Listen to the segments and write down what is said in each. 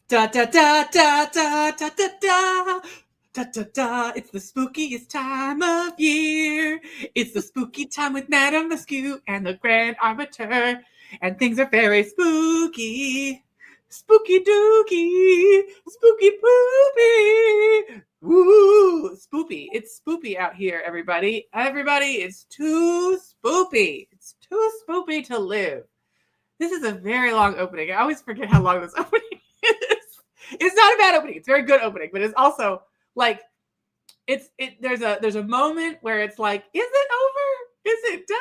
Da da da da da da da da. Da, da, da. It's the spookiest time of year. It's the spooky time with Madame Maskew and the Grand Arbiter. And things are very spooky. Spooky dooky. Spooky poopy. Woo! Spoopy. It's spoopy out here, everybody. Everybody, it's too spoopy. It's too spoopy to live. This is a very long opening. I always forget how long this opening is. It's not a bad opening. It's a very good opening, but it's also like there's a moment where it's like, is it over? Is it done?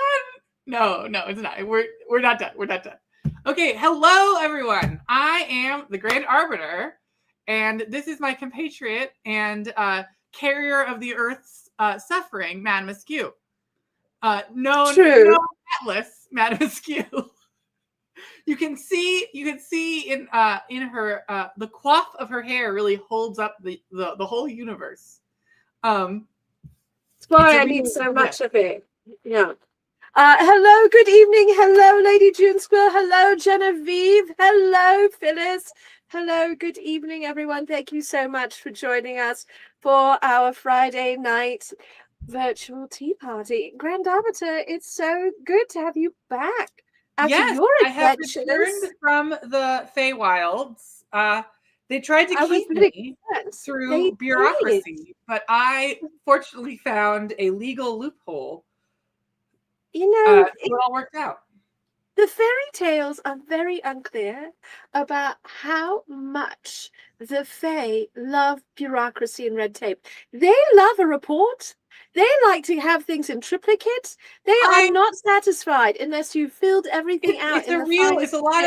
No, it's not. We're not done. We're not done. Okay, hello everyone. I am the Grand Arbiter, and this is my compatriot and carrier of the Earth's suffering, Madame Askew. No Atlas, Madame Askew. You can see in her the coif of her hair really holds up the whole universe. That's why I need so much of it. Yeah. Hello, good evening. Hello, Lady June Squirrel. Hello, Genevieve. Hello, Phyllis. Hello, good evening, everyone. Thank you so much for joining us for our Friday night virtual tea party. Grand Arbiter, it's so good to have you back. After your I have returned from the Fae Wilds. They tried to keep me through bureaucracy, but I fortunately found a legal loophole. You know, it all worked out. The fairy tales are very unclear about how much the Fae love bureaucracy and red tape. They love a report. They like to have things in triplicate. They are not satisfied unless you filled everything out. It's a lot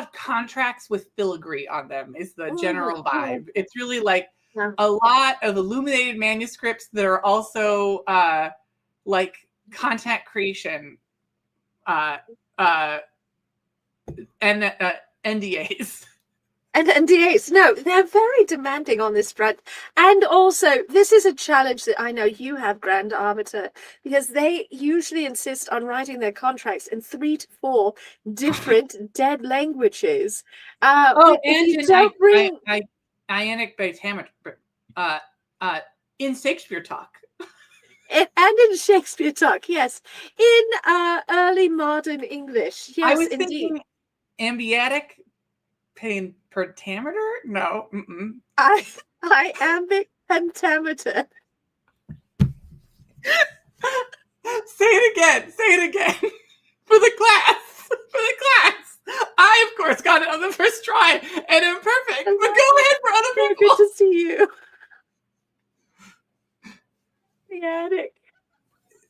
of contracts with filigree on them is the general vibe. It's really like a lot of illuminated manuscripts that are also like content creation and NDAs. And NDAs, no, they're very demanding on this front. And also, this is a challenge that I know you have, Grand Arbiter, because they usually insist on writing their contracts in 3 to 4 different dead languages. And Ionic pentameter in Shakespeare talk. And in Shakespeare talk, yes. In early modern English, yes, I was indeed. Thinking ambiatic pentameter? No. Iambic pentameter. Say it again. For the class. I, of course, got it on the first try and am perfect. But go ahead for other people. Good to see you. The attic.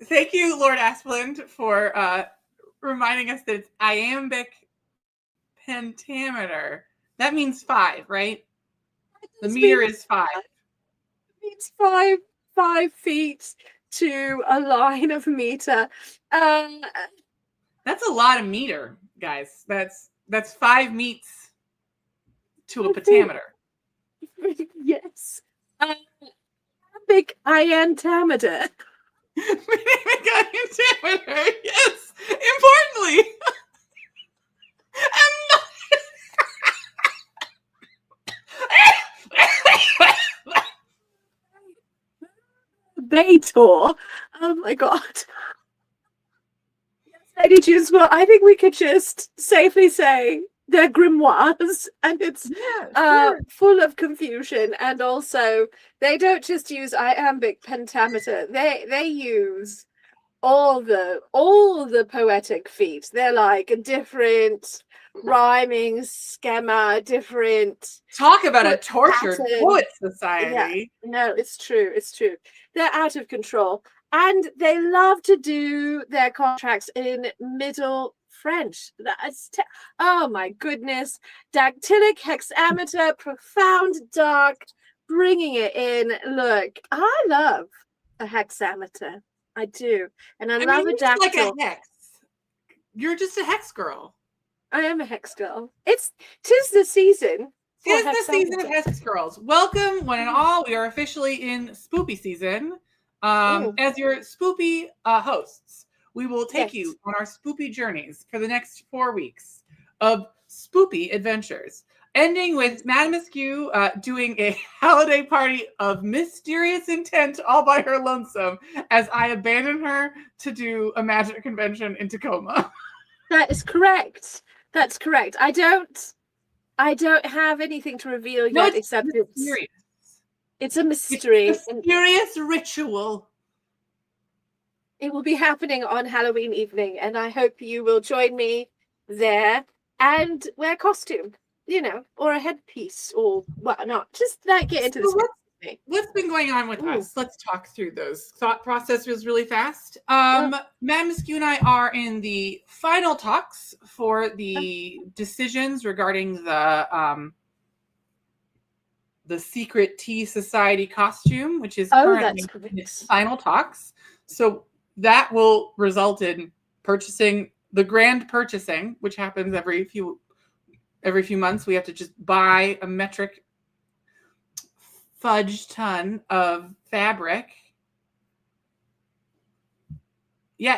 Thank you, Lord Asplund, for reminding us that it's iambic pentameter. That means 5, right? The meter is 5. It means 5 feet to a line of meter. That's a lot of meter, guys. That's 5 meets to a pentameter. Yes. Iambic iantameter. Yes. Importantly. Baitor. Oh my god. Yes, Lady June Squirrel, I think we could just safely say they're grimoires, and it's full of confusion, and also they don't just use iambic pentameter, they use all the poetic feet. They're like a different rhyming schema, different talk about a tortured poet society. Yeah. No, it's true. They're out of control, and they love to do their contracts in Middle French. That's oh my goodness. Dactylic hexameter, profound dark, bringing it in. Look, I love a hexameter. I do. And I love a dactyl. Like a hex. You're just a hex girl. I am a hex girl. Tis the season. Tis the season of hex girls. Welcome, one and all. We are officially in spoopy season. As your spoopy hosts, we will take you on our spoopy journeys for the next 4 weeks of spoopy adventures, ending with Madame Askew doing a holiday party of mysterious intent all by her lonesome as I abandon her to do a magic convention in Tacoma. That is correct. That's correct. I don't have anything to reveal yet, except it's a mystery. It's a mysterious ritual. It will be happening on Halloween evening, and I hope you will join me there and wear costume, or a headpiece, or whatnot. Just get into this. What's been going on with us? Let's talk through those thought processes really fast. Madame Askew and I are in the final talks for the decisions regarding the Secret Tea Society costume, which is currently in its final talks. So that will result in purchasing the grand purchasing, which happens every few months. We have to just buy a metric fudge ton of fabric. Yeah,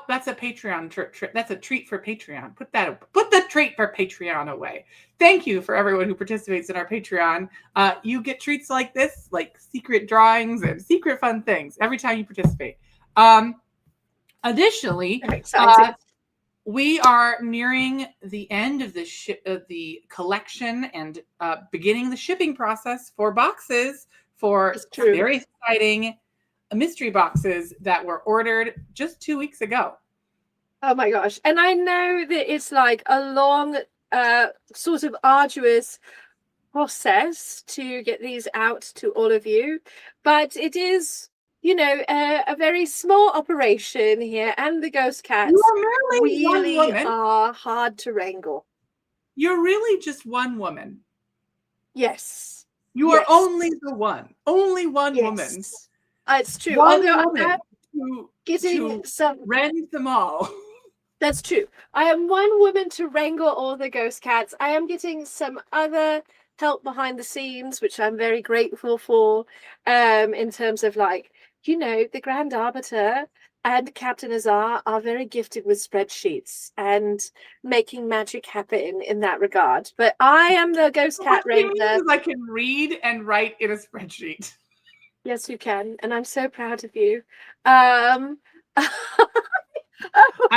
that's a Patreon trip. That's a treat for Patreon. Put the treat for Patreon away. Thank you for everyone who participates in our Patreon. You get treats like this, like secret drawings and secret fun things every time you participate. Additionally, we are nearing the end of the collection and beginning the shipping process for boxes for very exciting mystery boxes that were ordered just 2 weeks ago. Oh my gosh. And I know that it's like a long, sort of arduous process to get these out to all of you, but it is, a very small operation here, and the ghost cats really are hard to wrangle. You're really just one woman. Yes. You are only the one. Only one woman. It's true. One woman to rend them all. That's true. I am one woman to wrangle all the ghost cats. I am getting some other help behind the scenes, which I'm very grateful for, in terms of the Grand Arbiter and Captain Azar are very gifted with spreadsheets and making magic happen in that regard. But I am the ghost cat wrangler. I can read and write in a spreadsheet. Yes, you can, and I'm so proud of you. I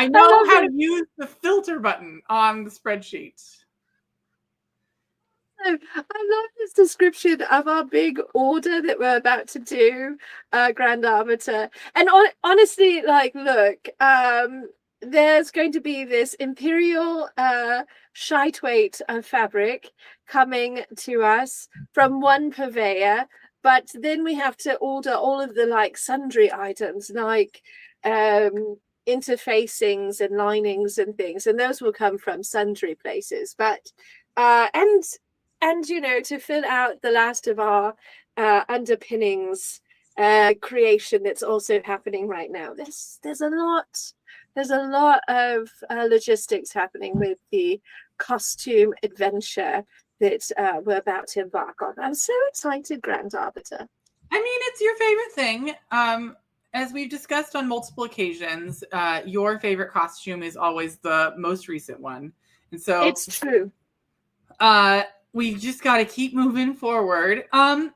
know how to use the filter button on the spreadsheet. I love this description of our big order that we're about to do, Grand Arbiter. And honestly, look, there's going to be this imperial shiteweight of fabric coming to us from one purveyor, but then we have to order all of the sundry items, interfacings and linings and things, and those will come from sundry places. But and to fill out the last of our underpinnings creation that's also happening right now. There's a lot of logistics happening with the costume adventure that we're about to embark on. I'm so excited, Grand Arbiter. I mean, it's your favorite thing. As we've discussed on multiple occasions, your favorite costume is always the most recent one. And so it's true. We just got to keep moving forward. And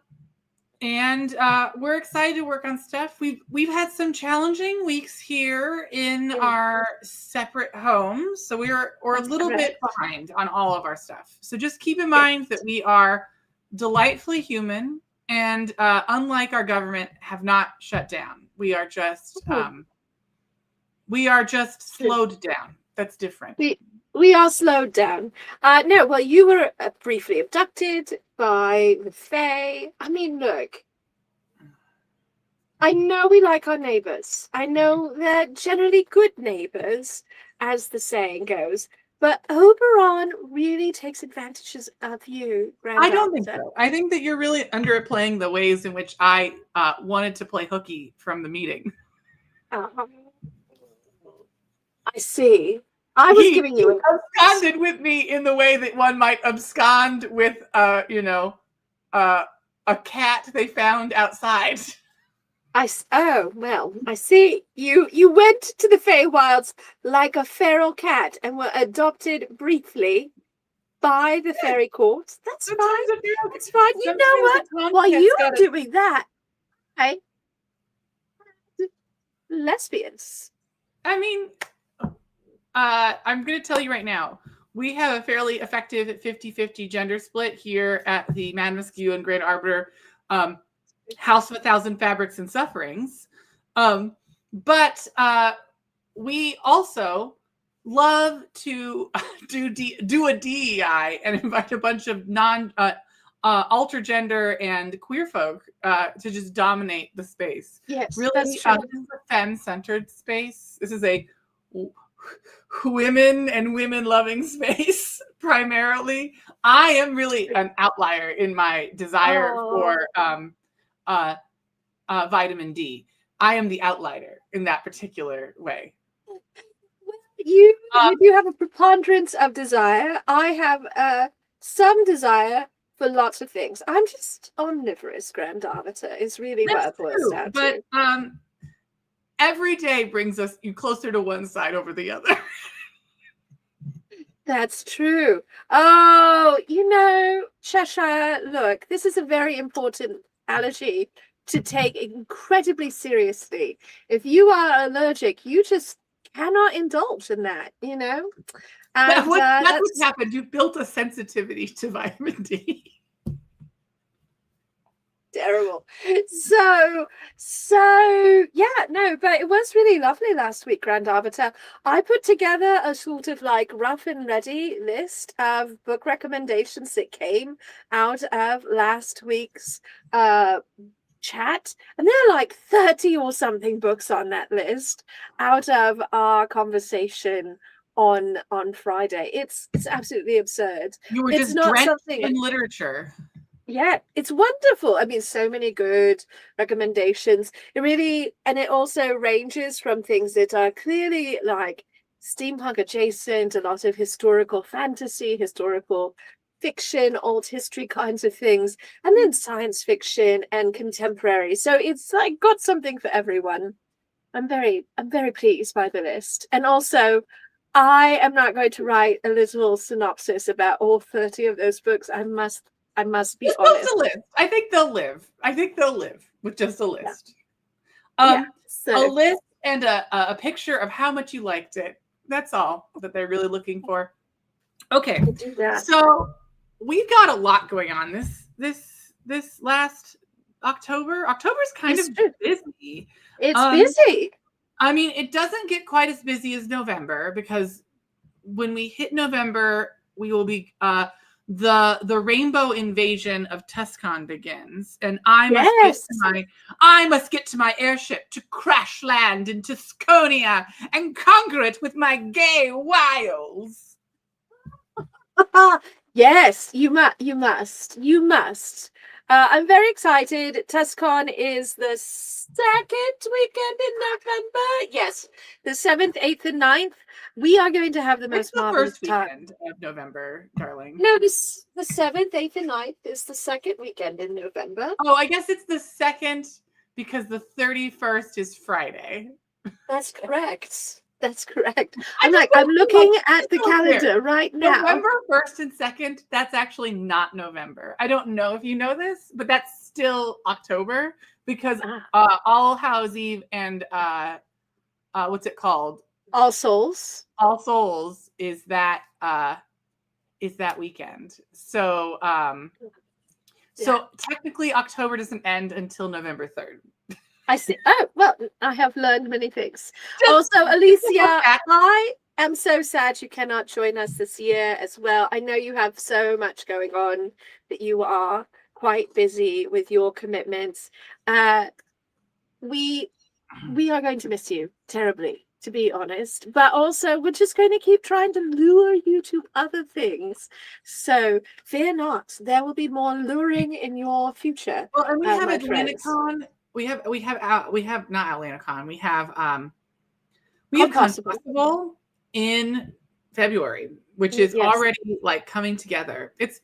we're excited to work on stuff. We've had some challenging weeks here in our separate homes. So we're a little bit behind on all of our stuff. So just keep in mind that we are delightfully human, and unlike our government, have not shut down. We are just slowed down. That's different. We are slowed down. No, well, you were briefly abducted by the Fae. I mean, look, I know we like our neighbors. I know they're generally good neighbors, as the saying goes. But Oberon really takes advantages of you, Grand I don't think so. I think that you're really underplaying the ways in which I wanted to play hooky from the meeting. I see. I was giving you absconded with me in the way that one might abscond with, a cat they found outside. Oh, well, I see. You went to the Fae Wilds like a feral cat and were adopted briefly by the fairy court. That's fine. That's fine. You know what? While you were doing that, I lesbians. I mean, I'm going to tell you right now, we have a fairly effective 50-50 gender split here at the Madame Askew and Grand Arbiter House of 1,000 Fabrics and Sufferings. But we also love to do a DEI and invite a bunch of altergender and queer folk to just dominate the space. Yes, really, that's true. This is a femme-centered space. This is a women and women-loving space primarily. I am really an outlier in my desire for vitamin D. I am the outlier in that particular way. You have a preponderance of desire. I have some desire for lots of things. I'm just omnivorous, Grand Arbiter, is really what it boils down to. But every day brings you closer to one side over the other. That's true. Oh, Cheshire, look, this is a very important allergy to take incredibly seriously. If you are allergic, you just cannot indulge in that, And that's what's happened. You've built a sensitivity to vitamin D. Terrible. So yeah, no, but it was really lovely last week, Grand Arbiter. I put together a sort of like rough and ready list of book recommendations that came out of last week's chat, and there are like 30 or something books on that list out of our conversation on Friday. It's absolutely absurd. You were just drenched in literature. Yeah, it's wonderful. I mean, so many good recommendations. It also ranges from things that are clearly like steampunk adjacent, a lot of historical fantasy, historical fiction, old history kinds of things, and then science fiction and contemporary. So it's like got something for everyone. I'm very pleased by the list. And also, I am not going to write a little synopsis about all 30 of those books. I must be honest. I think they'll live with just a list. A list and a picture of how much you liked it. That's all that they're really looking for. Okay, so we've got a lot going on this last October. October's kind of busy. It's busy. I mean, it doesn't get quite as busy as November, because when we hit November, we will be the rainbow invasion of Tuscan begins, and I must get to my airship to crash land in Tusconia and conquer it with my gay wiles. Yes, you must. I'm very excited. Tuscan is the second weekend in November. Yes, the 7th, 8th, and 9th. We are going to have the most marvelous weekend of November, darling. No, the 7th, 8th, and 9th is the second weekend in November. Oh, I guess it's the second because the 31st is Friday. That's correct. I'm looking at the calendar right now. November 1st and 2nd, that's actually not November. I don't know if you know this, but that's still October, because All Hallows Eve and what's it called? All Souls. All Souls is that weekend. So so technically October doesn't end until November 3rd. I see. Oh, well, I have learned many things. Also, Alicia, I am so sad you cannot join us this year as well. I know you have so much going on, that you are quite busy with your commitments. We are going to miss you terribly, to be honest. But also, we're just going to keep trying to lure you to other things. So fear not, there will be more luring in your future. Well, and we have AtlantaCon. We have not AtlantaCon. We have Festival in February, which is already like coming together. It's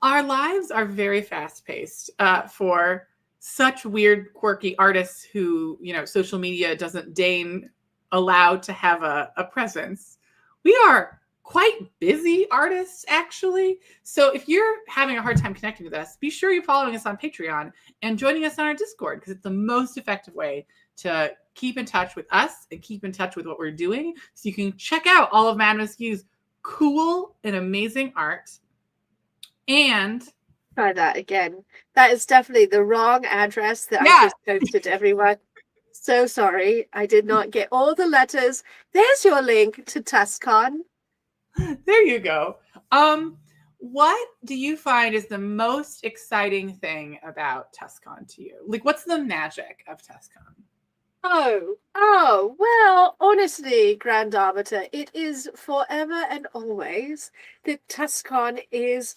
our lives are very fast paced for such weird, quirky artists who, you know, social media doesn't deign allow to have a presence. We are quite busy artists, actually. So if you're having a hard time connecting with us, be sure you're following us on Patreon and joining us on our Discord, because it's the most effective way to keep in touch with us and keep in touch with what we're doing. So you can check out all of Madame Askew's cool and amazing art. And try that again. That is definitely the wrong address that I just posted to everyone. So sorry, I did not get all the letters. There's your link to TuskCon. There you go. What do you find is the most exciting thing about TuskCon to you? Like, what's the magic of TuskCon? Oh, well, honestly, Grand Arbiter, it is forever and always that TuskCon is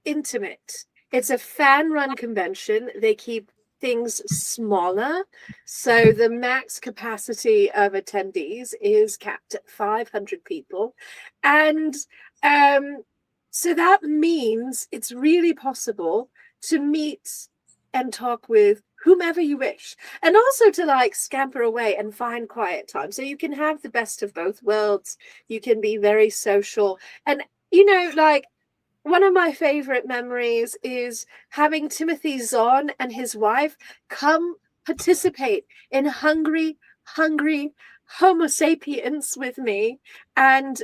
intimate. It's a fan-run convention. They keep things smaller, so the max capacity of attendees is capped at 500 people, and so that means it's really possible to meet and talk with whomever you wish, and also to like scamper away and find quiet time, so you can have the best of both worlds. You can be very social, and you know, like, one of my favorite memories is having Timothy Zahn and his wife come participate in Hungry Homo Sapiens with me, and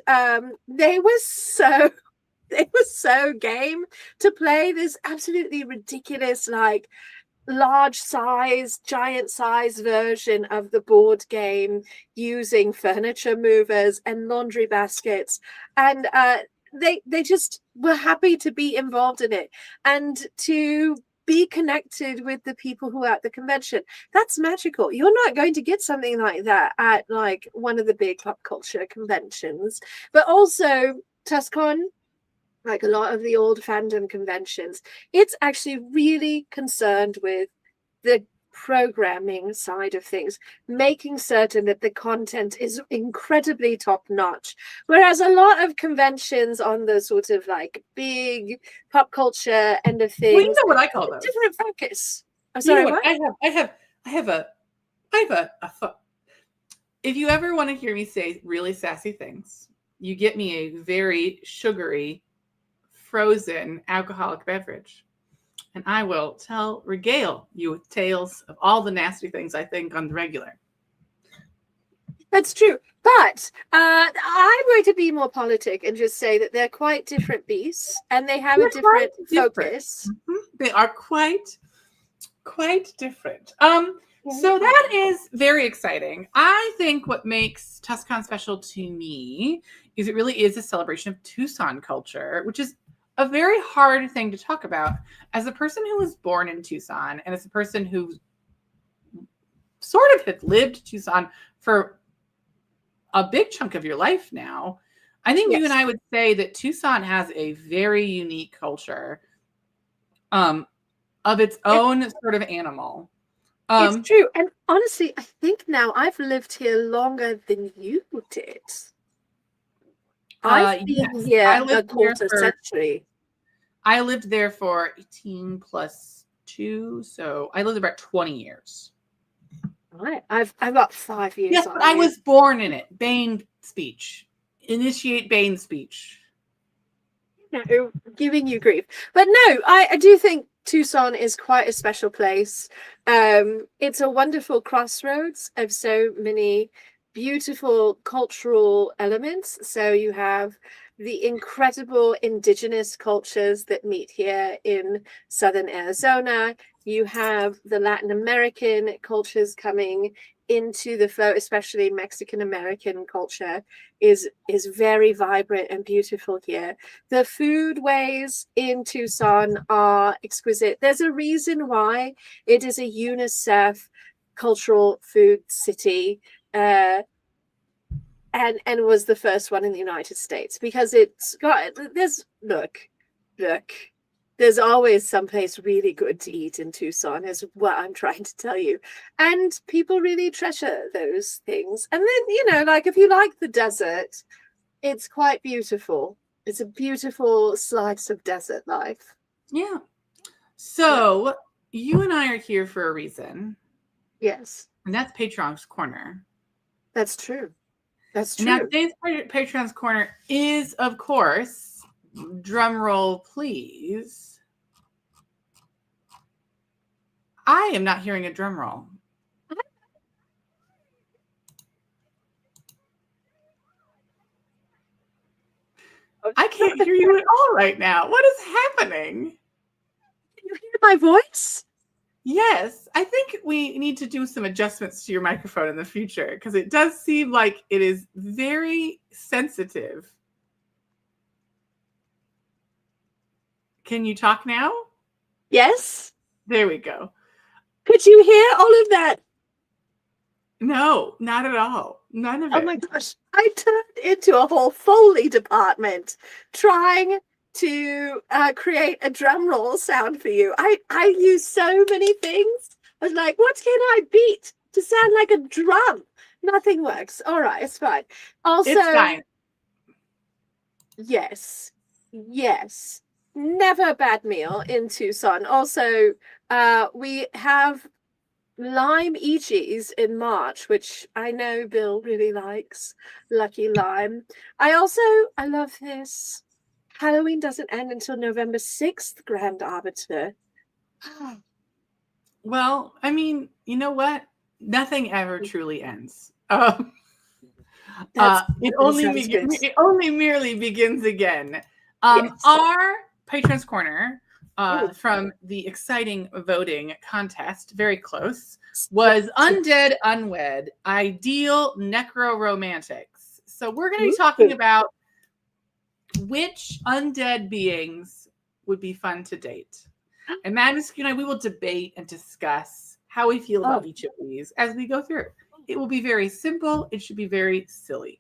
they were so game to play this absolutely ridiculous, like, large size, giant size version of the board game using furniture movers and laundry baskets, and they just were happy to be involved in it and to be connected with the people who are at the convention. That's magical. You're not going to get something like that at like one of the big pop culture conventions. But also TuskCon, like a lot of the old fandom conventions, it's actually really concerned with the programming side of things, making certain that the content is incredibly top notch. Whereas a lot of conventions on the sort of like big pop culture end of things, well, you know what I call those? Different focus. I'm sorry, you know what? I have a if you ever want to hear me say really sassy things, you get me a very sugary, frozen alcoholic beverage, and I will regale you with tales of all the nasty things I think on the regular. That's true. But I'm going to be more politic and just say that they're quite different beasts, and they have a different focus. Mm-hmm. They are quite different. So that is very exciting. I think what makes TuskCon special to me is it really is a celebration of Tucson culture, which is a very hard thing to talk about. As a person who was born in Tucson, and as a person who sort of has lived Tucson for a big chunk of your life now, I think you and I would say that Tucson has a very unique culture of its own sort of animal. It's true. And honestly, I think now I've lived here longer than you did. I've been here a quarter century. I lived there for 18 plus 2, so I lived about 20 years. Right. I've got 5 years. Yes, but I was born in it. Bane speech. Initiate Bane speech. No, giving you grief. But no, I do think Tucson is quite a special place. It's a wonderful crossroads of so many beautiful cultural elements. So you have the incredible indigenous cultures that meet here in southern Arizona. You have the Latin American cultures coming into the flow, especially Mexican American culture is very vibrant and beautiful here. The foodways in Tucson are exquisite. There's a reason why it is a UNICEF cultural food city, and was the first one in the United States, because it's got there's always someplace really good to eat in Tucson, is what I'm trying to tell you. And people really treasure those things. And then, like if you like the desert, it's quite beautiful. It's a beautiful slice of desert life. Yeah. So you and I are here for a reason. Yes. And that's Patreon's Corner. That's true. That's true. Now, today's Patreon's Corner is, of course, drum roll, please. I am not hearing a drum roll. I can't hear you at all right now. What is happening? Can you hear my voice? Yes, I think we need to do some adjustments to your microphone in the future because it does seem like it is very sensitive. Can you talk now? Yes. There we go. Could you hear all of that? No, not at all. None of it. Oh my gosh. I turned into a whole Foley department trying to create a drum roll sound for you. I use so many things. I was like, what can I beat to sound like a drum? Nothing works. All right, it's fine. Also, it's fine. Yes. Never a bad meal in Tucson. Also, we have lime EGs in March, which I know Bill really likes. Lucky Lime. I love this. Halloween doesn't end until November 6th, Grand Arbiter. Well, I mean, you know what? Nothing ever truly ends. It only merely begins again. Yes. Our Patron's Corner from the exciting voting contest, very close, was Undead Unwed, Ideal Necroromantics. So we're going to be talking about which undead beings would be fun to date. And Magnus and I, we will debate and discuss how we feel about each of these as we go through. It will be very simple. It should be very silly.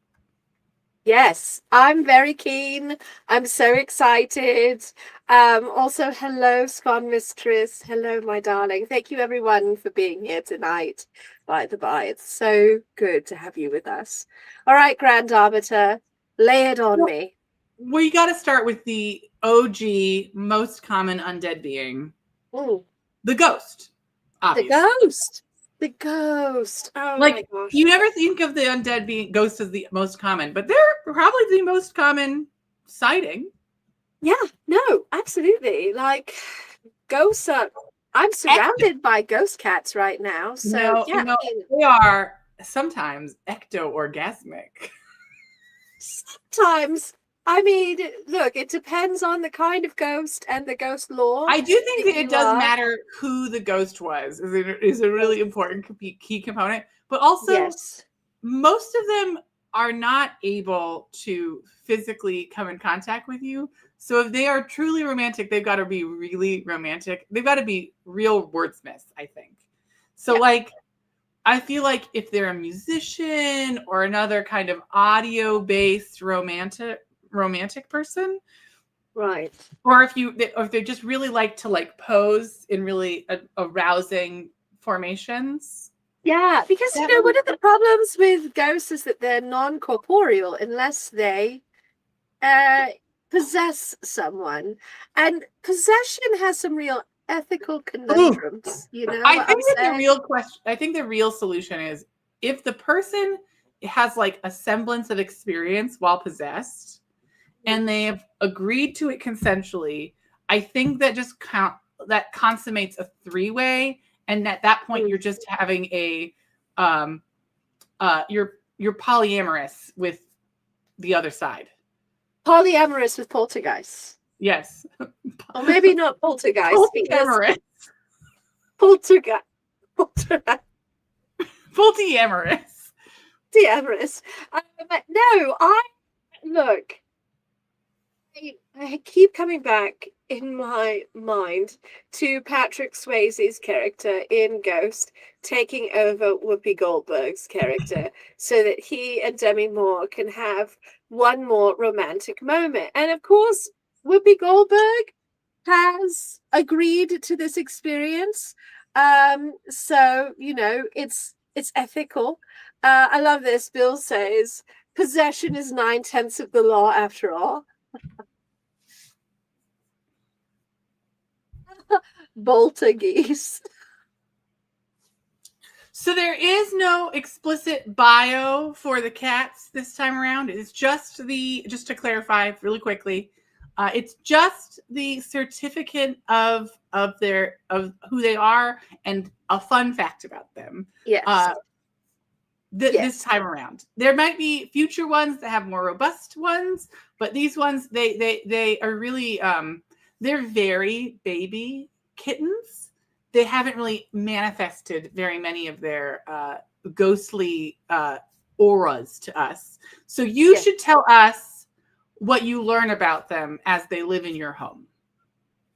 Yes, I'm very keen. I'm so excited. Also, hello, Scone Mistress. Hello, my darling. Thank you, everyone, for being here tonight. By the by, it's so good to have you with us. All right, Grand Arbiter, lay it on me. We got to start with the OG, most common undead being, the ghost. Obviously. The ghost. Oh like, my gosh. You never think of the undead being ghost as the most common, but they're probably the most common sighting. Yeah, no, absolutely. Like, ghosts are. I'm surrounded by ghost cats right now. So, they are sometimes ecto-orgasmic. Sometimes. I mean, look, it depends on the kind of ghost and the ghost lore. I do think that it does matter who the ghost was. Is a really important key component. But also, most of them are not able to physically come in contact with you. So if they are truly romantic, they've got to be really romantic. They've got to be real wordsmiths, I think. So I feel like if they're a musician or another kind of audio-based romantic person, right? Or if they just really like to pose in really arousing formations. Yeah, because one of the problems with ghosts is that they're non-corporeal unless they possess someone, and possession has some real ethical conundrums. I think the real solution is if the person has a semblance of experience while possessed, and they have agreed to it consensually, I think that that consummates a three-way, and at that point you're just having a you're polyamorous with the other side. Polyamorous with poltergeists. Yes. Or maybe not poltergeist, polyamorous. Poltergeist. Polyamorous. Polyamorous. No, look. I keep coming back in my mind to Patrick Swayze's character in Ghost taking over Whoopi Goldberg's character so that he and Demi Moore can have one more romantic moment. And of course, Whoopi Goldberg has agreed to this experience. So, it's ethical. I love this. Bill says, possession is 9/10 of the law after all. Boltergeese. So there is no explicit bio for the cats this time around. It's just just to clarify really quickly, it's just the certificate of who they are and a fun fact about them. Yes. This time around, there might be future ones that have more robust ones, but these ones they are really they're very baby kittens. They haven't really manifested very many of their ghostly auras to us. So you should tell us what you learn about them as they live in your home.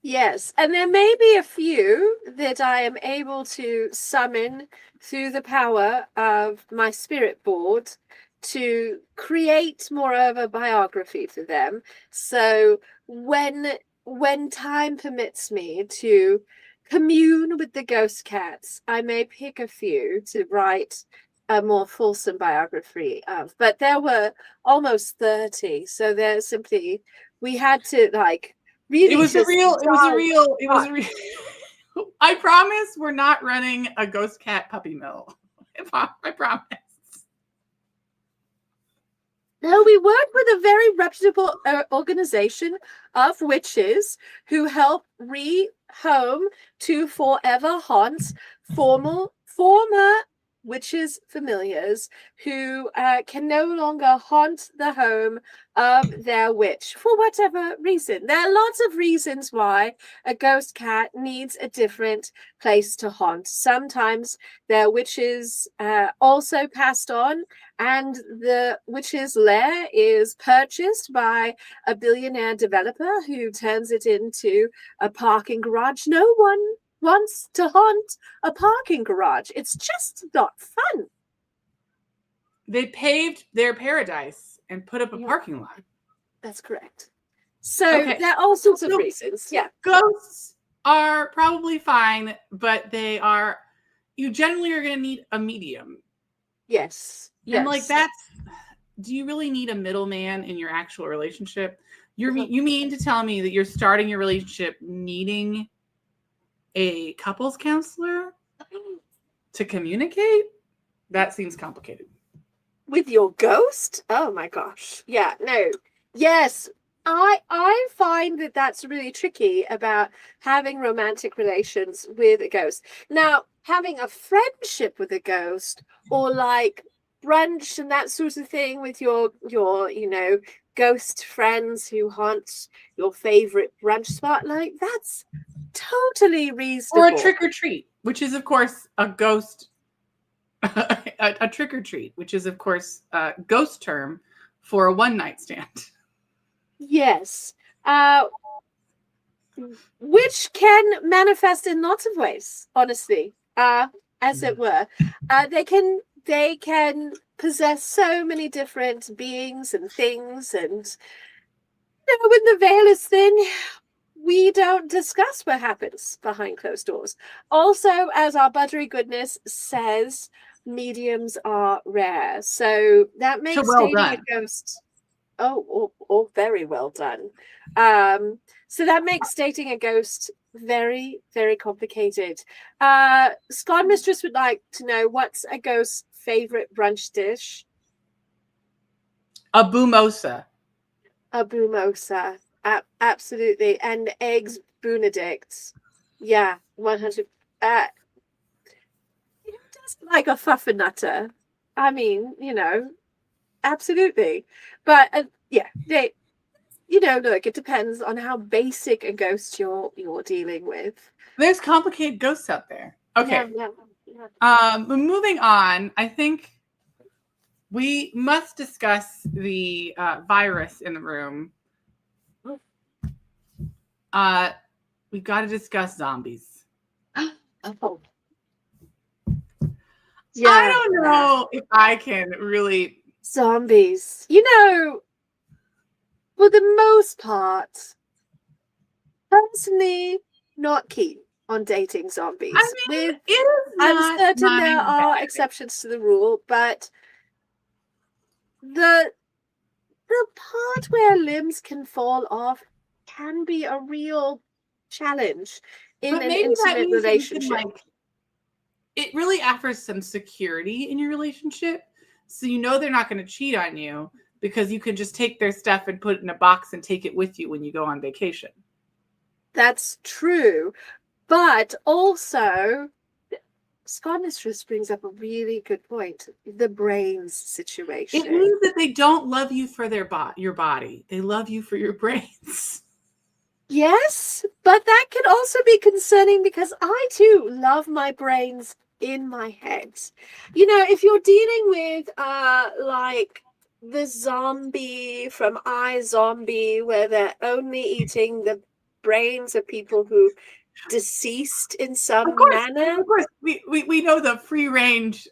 Yes, and there may be a few that I am able to summon through the power of my spirit board to create more of a biography for them. So when time permits me to commune with the ghost cats, I may pick a few to write a more fulsome biography of. But there were almost 30, so there's simply we had to like really. It was a real. I promise we're not running a ghost cat puppy mill. I promise. No, we work with a very reputable organization of witches who help rehome to forever haunt former witches' familiars who can no longer haunt the home of their witch for whatever reason. There are lots of reasons why a ghost cat needs a different place to haunt. Sometimes their witches also passed on, and the witch's lair is purchased by a billionaire developer who turns it into a parking garage. No one wants to haunt a parking garage. It's just not fun. They paved their paradise and put up a parking lot. That's correct. So there are all sorts of reasons. Yeah. Ghosts are probably fine, but you generally are going to need a medium. Yes. And like do you really need a middleman in your actual relationship? You mean to tell me that you're starting your relationship needing a couples counselor to communicate? That seems complicated. With your ghost? Oh my gosh. Yeah, no. Yes, I find that that's really tricky about having romantic relations with a ghost. Now, having a friendship with a ghost or like brunch and that sort of thing with your ghost friends who haunt your favorite brunch spot, like that's totally reasonable. Or a trick or treat, which is of course a ghost a trick or treat, which is of course a ghost term for a one night stand. Yes. Which can manifest in lots of ways, honestly. As it were. They can possess so many different beings and things, and when the veil is thin, we don't discuss what happens behind closed doors. Also, as our buttery goodness says, mediums are rare. So that makes dating a ghost very well done. So that makes dating a ghost very, very complicated. Scott Mistress would like to know, what's a ghost's favorite brunch dish? A bumosa. A bumosa. Absolutely. And eggs Benedicts. Yeah, 100. Who doesn't like a fuffernutter? I mean, absolutely. But they, look, it depends on how basic a ghost you're dealing with. There's complicated ghosts out there. Okay. Yeah. Moving on, I think we must discuss the virus in the room. We've got to discuss zombies. Oh. Yeah, I don't know if I can really. Zombies. For the most part, personally, not keen on dating zombies. I mean, I'm certain there are exceptions to the rule, but the part where limbs can fall off can be a real challenge. in but an maybe that intimate means that you can, relationship. like, it really offers some security in your relationship. So you know they're not going to cheat on you because you can just take their stuff and put it in a box and take it with you when you go on vacation. That's true. But also, Scott Mistress brings up a really good point. The brains situation. It means that they don't love you for your body. They love you for your brains. Yes, but that can also be concerning because I too love my brains in my head. You know, if you're dealing with like the zombie from iZombie, where they're only eating the brains of people who deceased in some manner. Of course, we know the free range,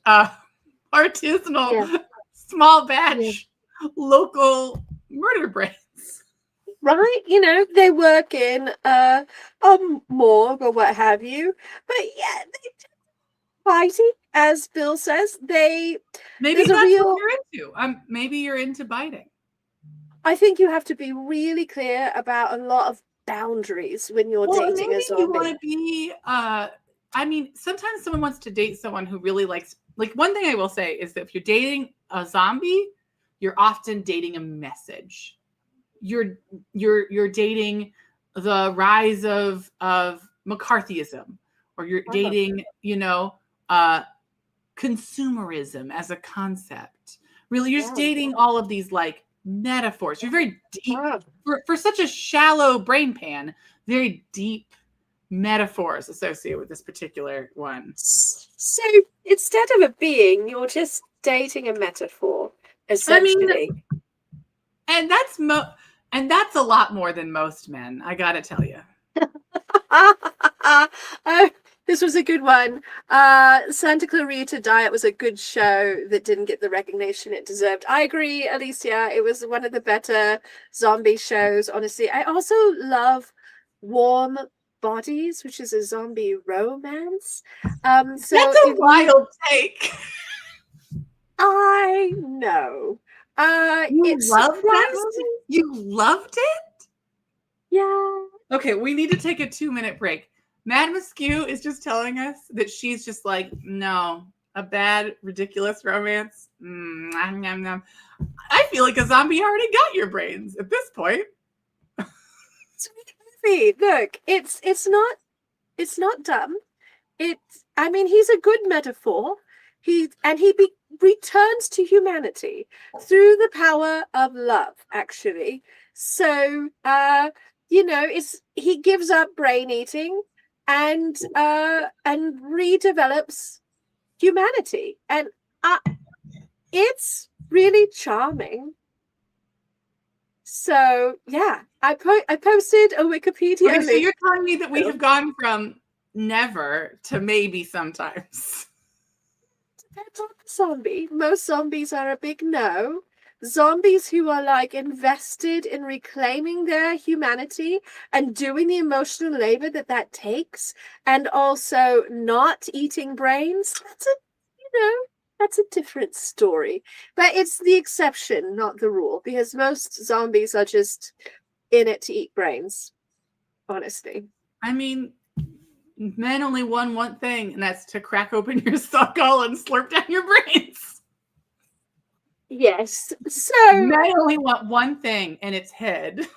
artisanal, Yeah. small batch, local murder brains. Right? You know, they work in a morgue or what have you. But yeah, they fighting, as Bill says, Maybe there's that's a real, what you're into. Maybe you're into biting. I think you have to be really clear about a lot of boundaries when you're dating a Maybe zombie. you want to be. I mean, sometimes someone wants to date someone who really likes. Like, one thing I will say is that if you're dating a zombie, you're often dating a message. You're dating the rise of McCarthyism, or you're dating, consumerism as a concept. Really, you're just dating all of these, like, metaphors. You're very deep for such a shallow brain pan. Very deep metaphors associated with this particular one. So instead of a being, you're just dating a metaphor, essentially. I mean, and that's a lot more than most men, I gotta tell you. This was a good one. Santa Clarita Diet was a good show that didn't get the recognition it deserved. I agree, Alicia. It was one of the better zombie shows, honestly. I also love Warm Bodies, which is a zombie romance. So that's a wild take. I know. You loved that movie? You loved it? Yeah. Okay, we need to take a 2-minute break. Mad Muskew is just telling us that she's just like, no, a bad, ridiculous romance. I feel like a zombie already got your brains at this point. Sweet movie. Look, it's not dumb. I mean, he's a good metaphor. He returns to humanity through the power of love, actually. So, he gives up brain eating and redevelops humanity, and it's really charming. So yeah, I posted a Wikipedia link. So you're telling me that we have gone from never to maybe sometimes. Depends on the zombie. Most zombies are a big no. Zombies who are like invested in reclaiming their humanity and doing the emotional labor that takes, and also not eating brains, that's a different story. But it's the exception, not the rule, because most zombies are just in it to eat brains, honestly. I mean, men only want one thing, and that's to crack open your skull and slurp down your brains. Yes. So men only want one thing, and it's head.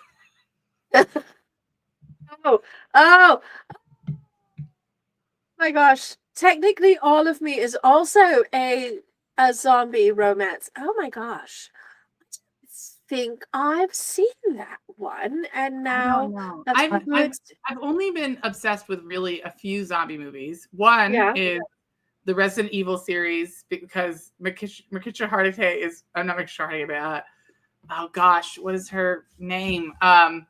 Oh my gosh. Technically, All of Me is also a zombie romance. Oh my gosh. I think I've seen that one, and now I've only been obsessed with really a few zombie movies. One is the Resident Evil series, because Makisha Hargitay is, I'm not Makisha Hargitay, but oh gosh, what is her name? Oh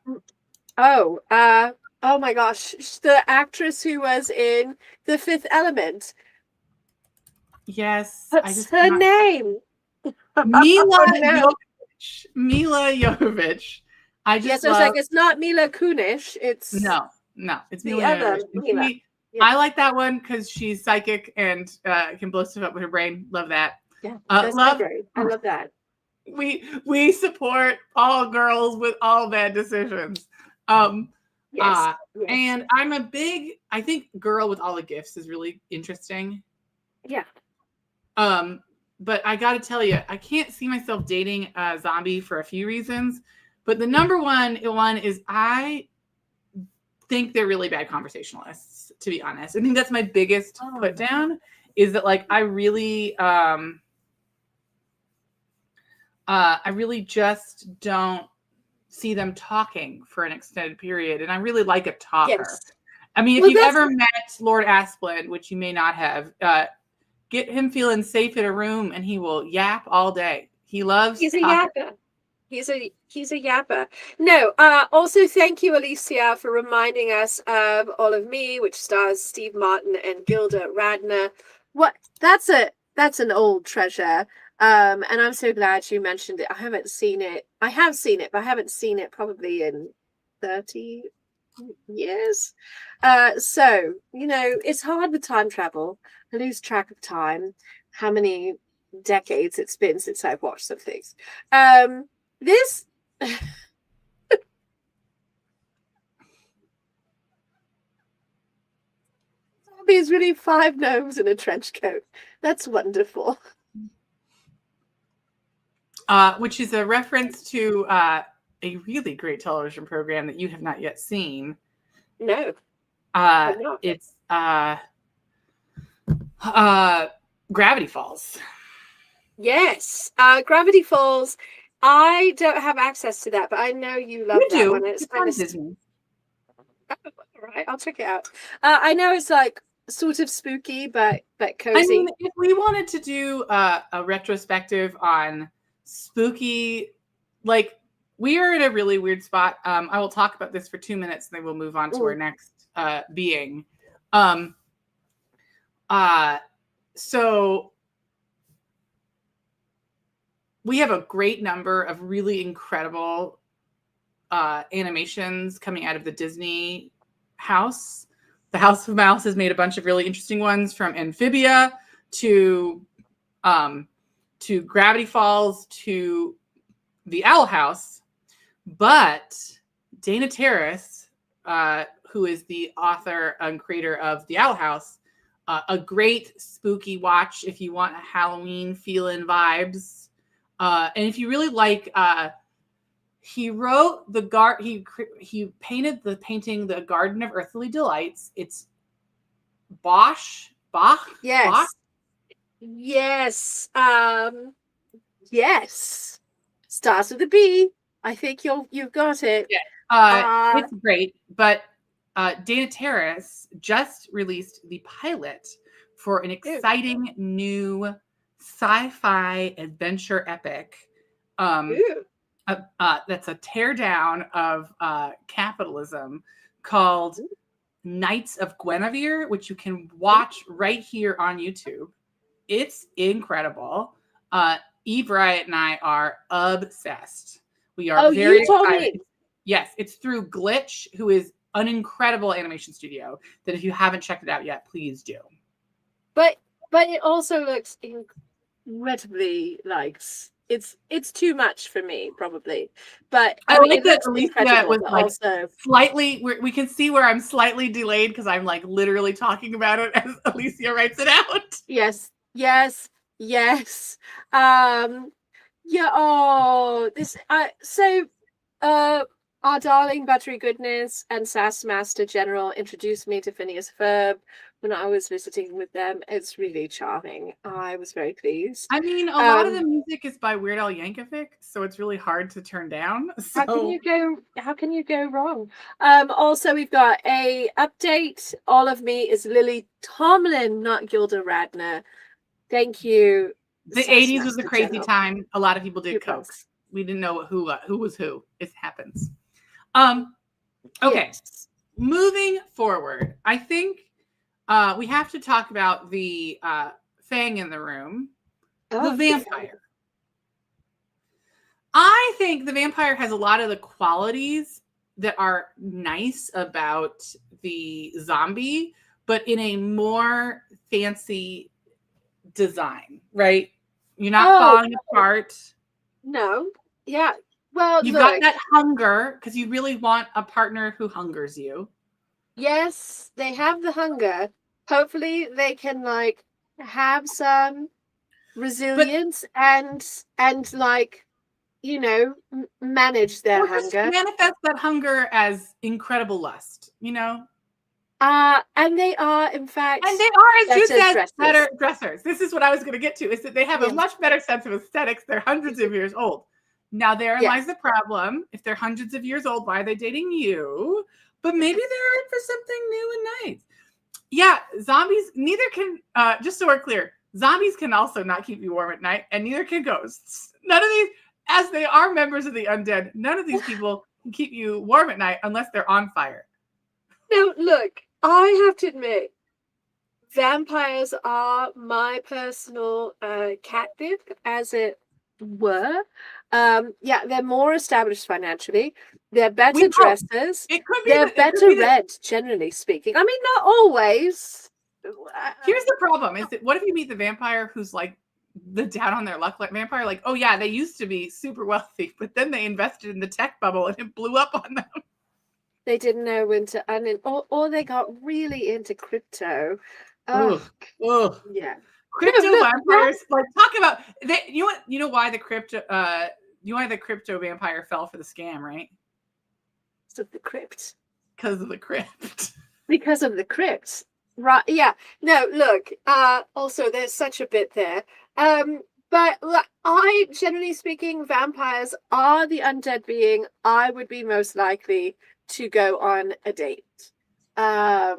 my gosh, the actress who was in The Fifth Element. Yes. What's her name? Mila Jovovich. Mila Jovovich. I was like, it's not Mila Kunis. It's no, it's the Mila other Mila. I like that one because she's psychic and can blow stuff up with her brain. Love that. Yeah, that's my brain. I love that. We support all girls with all bad decisions. Yes. And I think Girl with All the Gifts is really interesting. Yeah. But I got to tell you, I can't see myself dating a zombie for a few reasons. But the number one is I think they're really bad conversationalists, to be honest. I think that's my biggest put down, is that like I really just don't see them talking for an extended period. And I really like a talker. Yes. I mean, if you've ever met Lord Asplund, which you may not have, get him feeling safe in a room and he will yap all day. He loves He's a talking. yapper. He's a yapper. No, also thank you, Alicia, for reminding us of All of Me, which stars Steve Martin and Gilda Radner. That's an old treasure. And I'm so glad you mentioned it. I haven't seen it. I have seen it, but I haven't seen it probably in 30 years. So, it's hard with time travel. I lose track of time, how many decades it's been since I've watched some things. This zombie is really 5 gnomes in a trench coat. That's wonderful. Which is a reference to a really great television program that you have not yet seen. No. It's Gravity Falls. Yes. Gravity Falls. I don't have access to that, but I know you love that one. It's kind of Disney. All right, I'll check it out. I know it's like sort of spooky, but cozy. I mean, if we wanted to do a retrospective on spooky, like, we are in a really weird spot. I will talk about this for 2 minutes, and then we'll move on to our next being. So we have a great number of really incredible animations coming out of the Disney house. The House of Mouse has made a bunch of really interesting ones, from Amphibia to Gravity Falls to The Owl House. But Dana Terrace, who is the author and creator of The Owl House, a great spooky watch if you want Halloween feeling vibes. And if you really like, he wrote he painted the painting The Garden of Earthly Delights. It's Bach. Yes. Bach? Yes. Yes. Starts with a B. I think you've got it. Yeah. It's great, but Dana Terrace just released the pilot for an exciting new sci-fi adventure epic. That's a teardown of capitalism called Knights of Guinevere, which you can watch right here on YouTube. It's incredible. Eve Riot and I are obsessed. We are very excited. Yes, it's through Glitch, who is an incredible animation studio that if you haven't checked it out yet, please do. But it also looks incredibly like it's too much for me, probably. But I mean, like that Alicia was like also slightly. We can see where I'm slightly delayed because I'm like literally talking about it as Alicia writes it out. Yes. Yeah. Oh, this. So, our darling Buttery Goodness and Sass Master General introduced me to Phineas Ferb when I was visiting with them. It's really charming. I was very pleased. I mean, a lot of the music is by Weird Al Yankovic, so it's really hard to turn down. So. How can you go wrong? Also, we've got a update. All of Me is Lily Tomlin, not Gilda Radner. Thank you. The 80s was a crazy time. A lot of people did coke. We didn't know who was who. It happens. Okay. Yes. Moving forward, I think we have to talk about the Fang in the room, the vampire. I think the vampire has a lot of the qualities that are nice about the zombie, but in a more fancy design, right? You're not falling apart. No. Yeah. Well, You've look, got that hunger because you really want a partner who hungers you. yes, they have the hunger. Hopefully they can like have some But resilience and like, you know, manage their or just hunger. manifest that hunger as incredible lust, And they are, in fact, And they are, as Jude better says, dressers. better dressers. This is what I was going to get to, is that they have a Yes. much better sense of aesthetics. They're hundreds of years old. Now, therein lies the problem. If they're hundreds of years old, why are they dating you? But maybe they're in for something new and nice. Yeah, zombies, neither can, just so we're clear, zombies can also not keep you warm at night, and neither can ghosts. None of these, as they are members of the undead, none of these people can keep you warm at night unless they're on fire. Now, look, I have to admit, vampires are my personal captive, as it were. Yeah, they're more established financially. They're better dressers. They're better read, generally speaking. I mean, not always. Here's the problem: is that what if you meet the vampire who's like the down on their luck vampire? Like, oh yeah, they used to be super wealthy, but then they invested in the tech bubble and it blew up on them. They didn't know when to or they got really into crypto. Ugh. Yeah. Crypto vampires, like, talk about they, you know why the crypto vampire fell for the scam, right? Because of the crypt. Because of the crypt. Because of the crypt. Right, yeah. No, look, also there's such a bit there. But I, generally speaking, vampires are the undead being I would be most likely to go on a date. I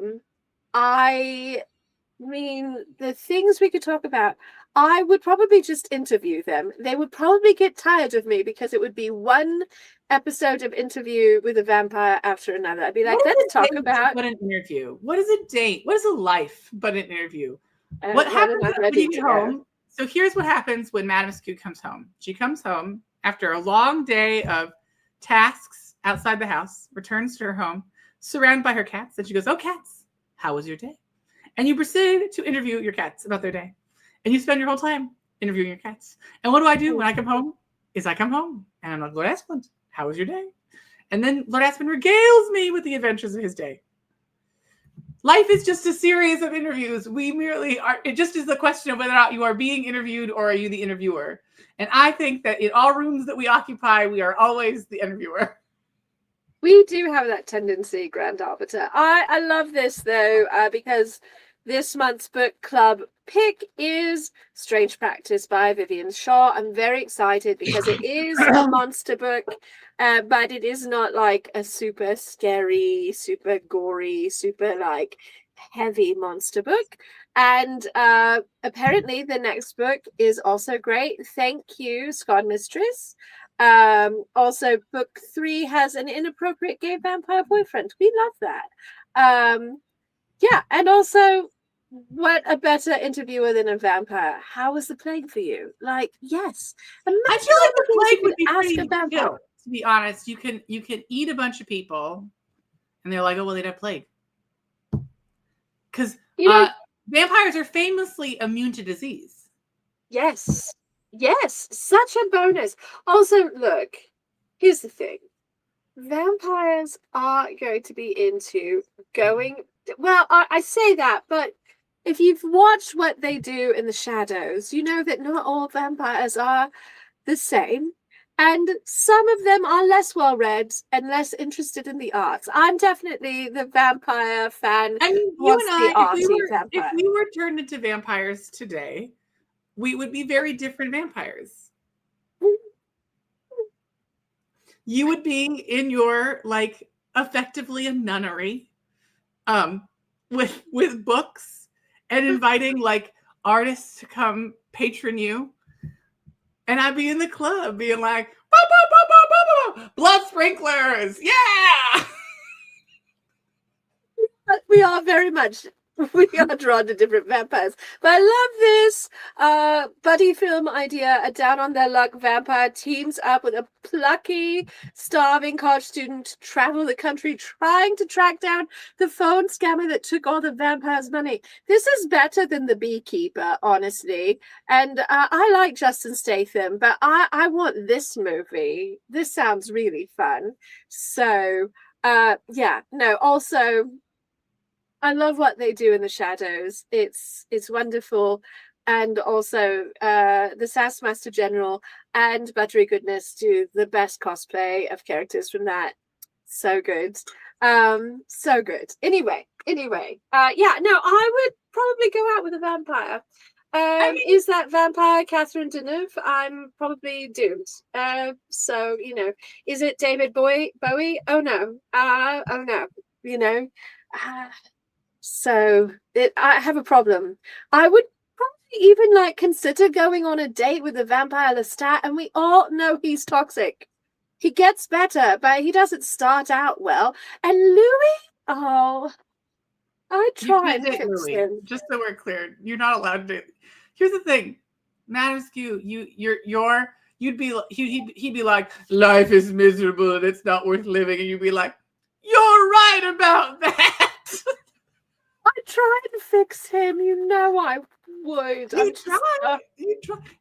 mean, the things we could talk about, I would probably just interview them. They would probably get tired of me because it would be one episode of interview with a vampire after another. I'd be like, let's talk about. What an interview. What is a date? What is a life but an interview? What happens when you get home? So here's what happens when Madame Scoot comes home. She comes home after a long day of tasks outside the house, returns to her home, surrounded by her cats, and she goes, "Oh, cats, how was your day?" And you proceed to interview your cats about their day. And you spend your whole time interviewing your cats. And what do I do when I come home? I come home and I'm like, "Lord Asplund, how was your day?" And then Lord Asplund regales me with the adventures of his day. Life is just a series of interviews. We merely are, it just is the question of whether or not you are being interviewed or are you the interviewer. And I think that in all rooms that we occupy, we are always the interviewer. We do have that tendency, Grand Arbiter. I love this, though, because this month's book club pick is Strange Practice by Vivian Shaw. I'm very excited because it is a monster book, but it is not like a super scary, super gory, super like heavy monster book. And apparently the next book is also great. Thank you, Scott Mistress. Also, book 3 has an inappropriate gay vampire boyfriend. We love that. Yeah, and also, what a better interviewer than a vampire? How was the plague for you? Like, yes. I feel like the plague would be pretty chill, to be honest. You can eat a bunch of people, and they're like, "Oh well, they had plague," because vampires are famously immune to disease. Yes. Yes, such a bonus. Also, look, here's the thing. Vampires are going to be into going... Well, I say that, but if you've watched what they do in the shadows, you know that not all vampires are the same. And some of them are less well-read and less interested in the arts. I'm definitely the vampire fan. I mean, you and I, if we were turned into vampires today, we would be very different vampires. You would be in your, like, effectively a nunnery, with books and inviting like artists to come patron you. And I'd be in the club being like, bah, bah, bah, bah, bah, bah, blood sprinklers, yeah. But we are very much We are drawn to different vampires. But I love this buddy film idea. A down on their luck vampire teams up with a plucky, starving college student to travel the country trying to track down the phone scammer that took all the vampire's money. This is better than The Beekeeper, honestly. And I like Justin Statham, but I want this movie. This sounds really fun. So, yeah, no, also... I love what they do in the shadows. It's wonderful. And also the SAS Master General and Buttery Goodness do the best cosplay of characters from that. So good. So good. Anyway. Yeah, no, I would probably go out with a vampire. Is that vampire Catherine Deneuve? I'm probably doomed. So, you know, is it David Bowie? Oh no. Oh no. You know. So I have a problem. I would probably even like consider going on a date with the vampire Lestat, and we all know he's toxic. He gets better, but he doesn't start out well. And Louis, oh, I try and fix him. Just so we're clear, you're not allowed to. Here's the thing, Madam Skew, he'd be like, life is miserable and it's not worth living, and you'd be like, you're right about that. I try and fix him, you know I would. You try.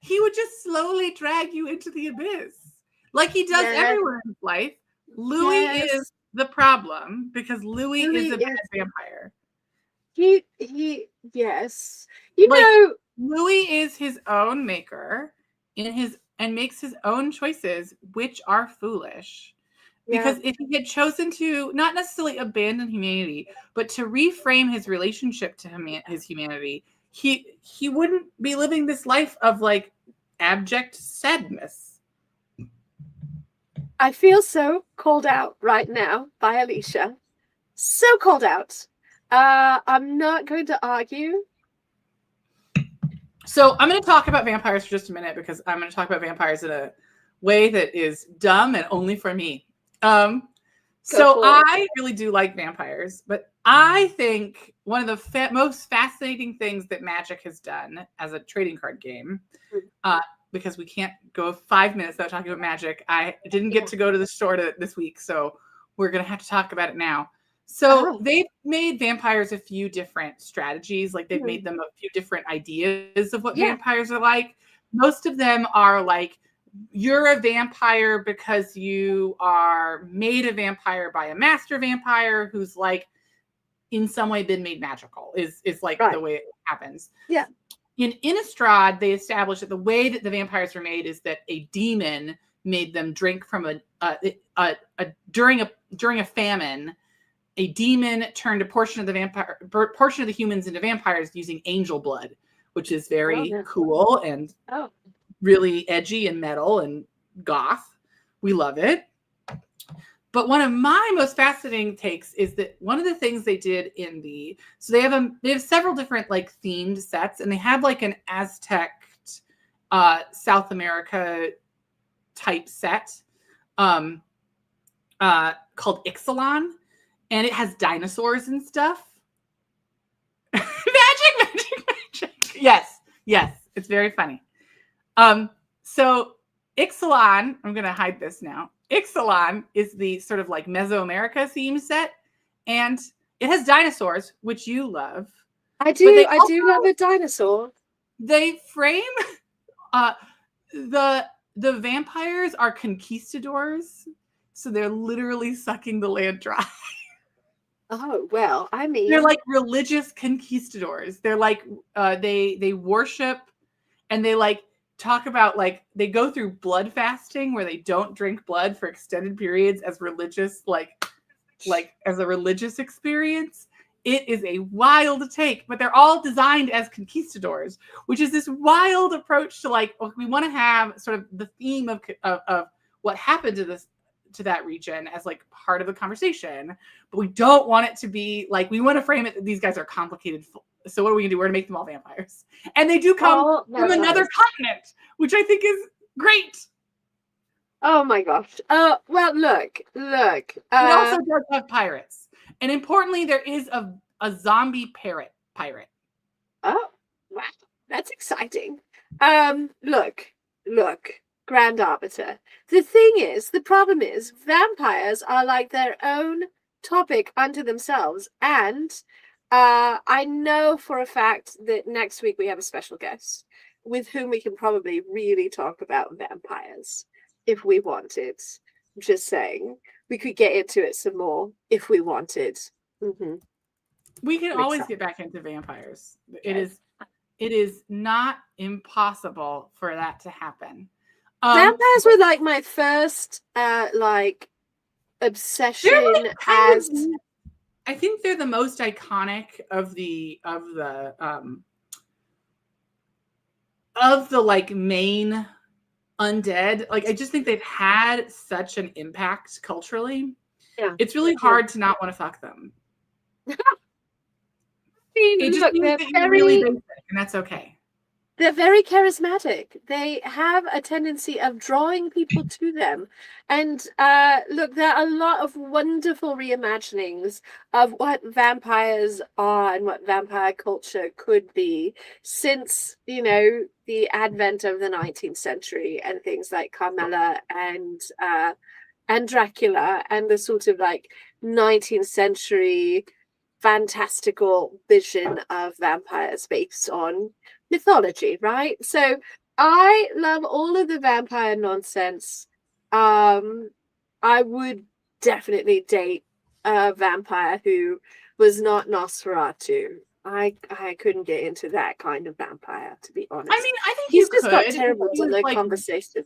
He would just slowly drag you into the abyss. Like he does everyone in his life. Louis is the problem because Louis is a bad vampire. Yes. You know, Louis is his own maker and makes his own choices, which are foolish. Because if he had chosen to not necessarily abandon humanity, but to reframe his relationship to his humanity, he wouldn't be living this life of like abject sadness. I feel so called out right now by Alicia. So called out. I'm not going to argue. So I'm going to talk about vampires for just a minute because I'm going to talk about vampires in a way that is dumb and only for me. So I really do like vampires, but I think one of the most fascinating things that Magic has done as a trading card game, because we can't go 5 minutes without talking about Magic. I didn't get to go to the store this week, so we're going to have to talk about it now. So they've made vampires a few different strategies. Like they've made them a few different ideas of what vampires are like. Most of them are like, you're a vampire because you are made a vampire by a master vampire who's like in some way been made magical is like the way it happens. Yeah. In Innistrad, they established that the way that the vampires were made is that a demon made them drink from during a famine. A demon turned a portion of the humans into vampires using angel blood, which is very cool and really edgy and metal and goth. We love it. But one of my most fascinating takes is that one of the things they did so they have several different like themed sets, and they have like an Aztec South America type set called Ixalan, and it has dinosaurs and stuff. Magic. Yes, it's very funny. So Ixalan, I'm going to hide this now. Ixalan is the sort of like Mesoamerica theme set, and it has dinosaurs, which you love. I do love a dinosaur. They frame the vampires are conquistadors, so they're literally sucking the land dry. Oh, well, I mean, they're like religious conquistadors. They're like they worship, and they like talk about like they go through blood fasting where they don't drink blood for extended periods as religious like as a religious experience. It is a wild take, but they're all designed as conquistadors, which is this wild approach to like we want to have sort of the theme of what happened to that region as like part of the conversation, but we don't want it to be like we want to frame it that these guys are complicated. So what are we gonna do? We're gonna make them all vampires, and they do come from another continent, which I think is great. Oh my gosh! Well, look. It also does have pirates, and importantly, there is a zombie parrot pirate. Oh, wow. That's exciting. Look, Grand Arbiter. The problem is, vampires are like their own topic unto themselves. And I know for a fact that next week we have a special guest with whom we can probably really talk about vampires if we wanted. I'm just saying. We could get into it some more if we wanted. Mm-hmm. We can always get back into vampires. Okay. It is not impossible for that to happen. Vampires were like my first obsession like as I think they're the most iconic of the like main undead. Like I just think they've had such an impact culturally. Yeah. It's really hard to not want to fuck them. It just means that you're really basic, and that's okay. They're very charismatic. They have a tendency of drawing people to them. And look, there are a lot of wonderful reimaginings of what vampires are and what vampire culture could be since, you know, the advent of the 19th century and things like Carmilla and Dracula and the sort of like 19th century fantastical vision of vampires based on mythology, right? So I love all of the vampire nonsense. I would definitely date a vampire who was not Nosferatu. I couldn't get into that kind of vampire, to be honest. I mean, I think he's just got terrible conversation.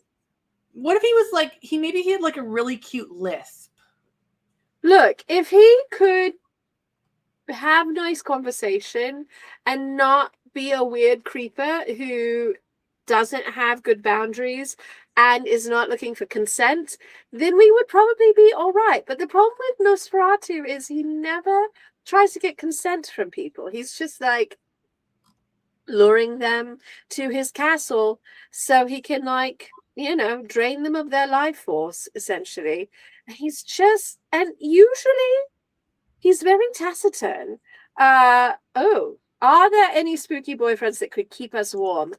What if he was like maybe he had like a really cute lisp? Look, if he could have nice conversation and not be a weird creeper who doesn't have good boundaries and is not looking for consent, then we would probably be all right. But the problem with Nosferatu is he never tries to get consent from people. He's just like luring them to his castle so he can, like, you know, drain them of their life force, essentially. And usually he's very taciturn. Are there any spooky boyfriends that could keep us warm?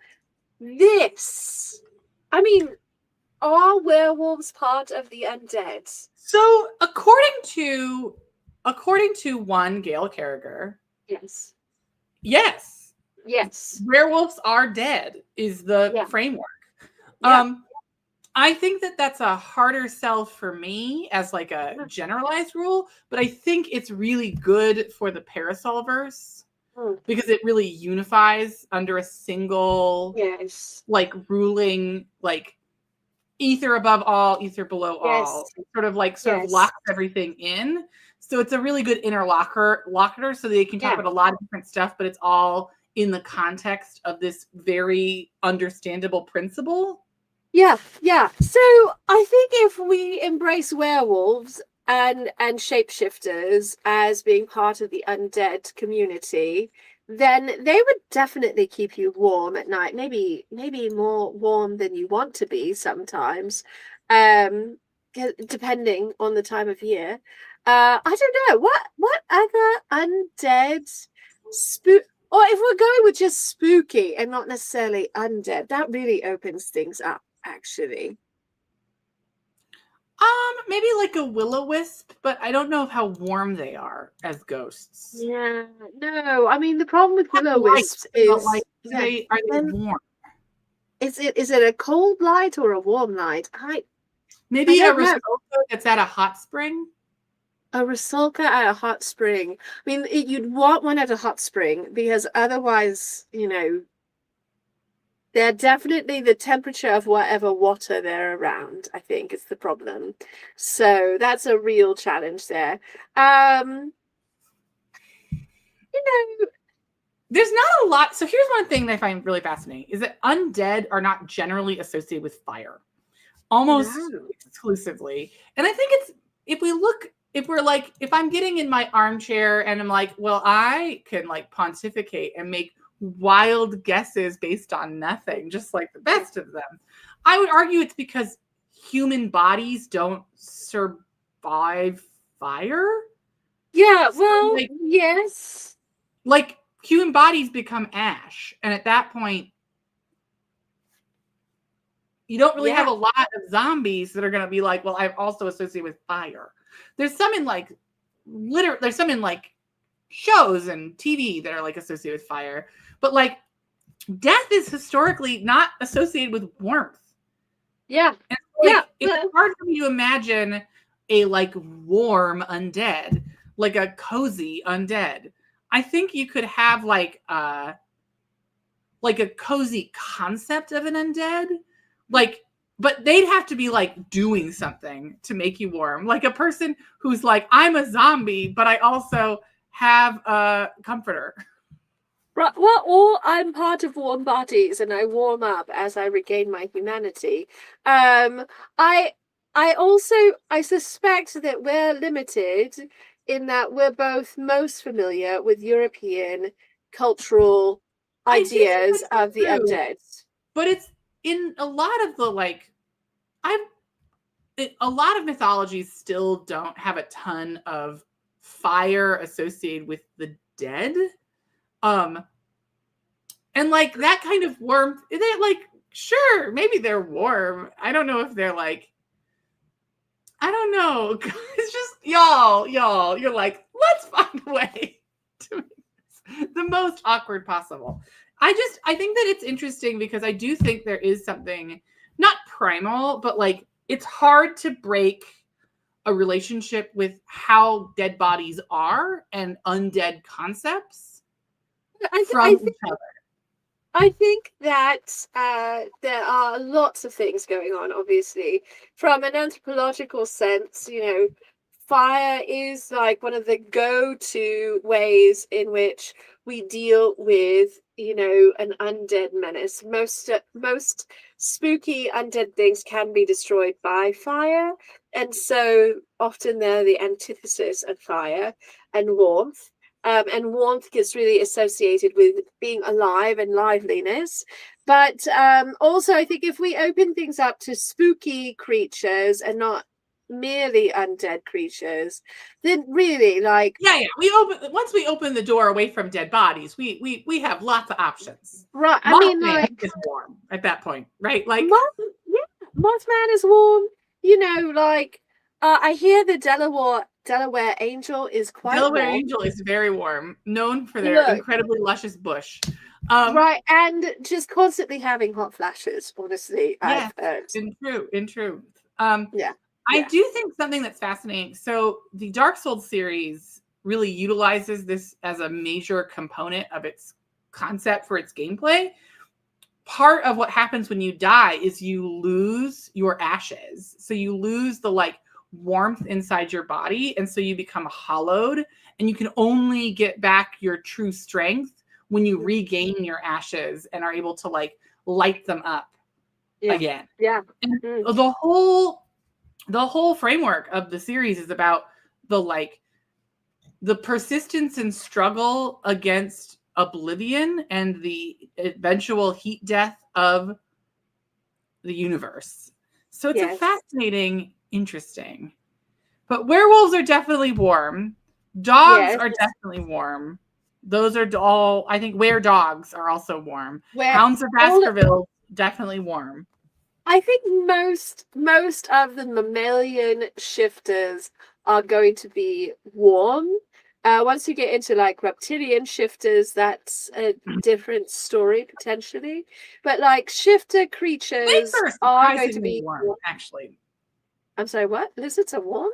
I mean, are werewolves part of the undead? So, according to one Gail Carriger, yes, werewolves are dead is the framework. Yeah. I think that's a harder sell for me as like a generalized rule, but I think it's really good for the Parasolverse because it really unifies under a single like ruling, like ether above all, ether below all. It sort of locks everything in. So it's a really good interlocutor so they can talk about a lot of different stuff, but it's all in the context of this very understandable principle. Yeah. So I think if we embrace werewolves and shapeshifters as being part of the undead community, then they would definitely keep you warm at night. Maybe more warm than you want to be sometimes, depending on the time of year. I don't know what other undead or if we're going with just spooky and not necessarily undead, that really opens things up. Actually, maybe like a will-o-wisp, but I don't know how warm they are as ghosts. Yeah, no. I mean, the problem with will-o-wisps is are they warm? Is it a cold light or a warm light? Maybe a Rusalka that's at a hot spring. A Rusalka at a hot spring. I mean, you'd want one at a hot spring because otherwise, you know. They're definitely the temperature of whatever water they're around, I think, is the problem. So that's a real challenge there. You know, there's not a lot. So here's one thing that I find really fascinating is that undead are not generally associated with fire, almost exclusively. And I think if I'm getting in my armchair and I'm like, well, I can like pontificate and make wild guesses based on nothing, just like the best of them. I would argue it's because human bodies don't survive fire. Yeah, well, yes. Like human bodies become ash. And at that point, you don't really have a lot of zombies that are going to be like, well, I'm also associated with fire. There's some in like there's some in like shows and TV that are like associated with fire, but like death is historically not associated with warmth. Yeah. And so, like, it's hard for me to imagine a like warm undead, like a cozy undead. I think you could have like a cozy concept of an undead, like, but they'd have to be like doing something to make you warm. Like a person who's like, I'm a zombie, but I also have a comforter. Right. Well, or I'm part of warm bodies and I warm up as I regain my humanity. I suspect that we're limited in that we're both most familiar with European cultural ideas of the undead. But it's in a lot of the like, a lot of mythologies still don't have a ton of fire associated with the dead. And like that kind of warmth, they like, sure, maybe they're warm. I don't know if they're like, I don't know. It's just y'all, you're like, let's find a way to make this the most awkward possible. I think that it's interesting because I do think there is something not primal, but like it's hard to break a relationship with how dead bodies are and undead concepts from each other. I think that there are lots of things going on, obviously. From an anthropological sense, you know, fire is like one of the go-to ways in which we deal with, you know, an undead menace. Most spooky undead things can be destroyed by fire. And so often they're the antithesis of fire and warmth. And warmth gets really associated with being alive and liveliness. But also, I think if we open things up to spooky creatures and not merely undead creatures, then really, like, once we open the door away from dead bodies, we have lots of options. Right? I mean, like, is warm at that point, right? Like, Mothman is warm. You know, like, I hear the Delaware Angel is quite Delaware warm. Angel is very warm, known for their incredibly luscious bush. Right, and just constantly having hot flashes, honestly, I've heard. In truth. I do think something that's fascinating. So the Dark Souls series really utilizes this as a major component of its concept for its gameplay. Part of what happens when you die is you lose your ashes. So you lose the like warmth inside your body, and so you become hollowed, and you can only get back your true strength when you regain your ashes and are able to like light them up again. And the whole framework of the series is about the persistence and struggle against oblivion and the eventual heat death of the universe. So it's a fascinating, interesting. But werewolves are definitely warm. Dogs are definitely warm. Those are all, I think, were-dogs are also warm. Hounds of Baskerville, definitely warm. I think most of the mammalian shifters are going to be warm. Once you get into like reptilian shifters, that's a different story potentially. But like shifter creatures are going to be warm, actually. I'm sorry, what? Lizards are warm?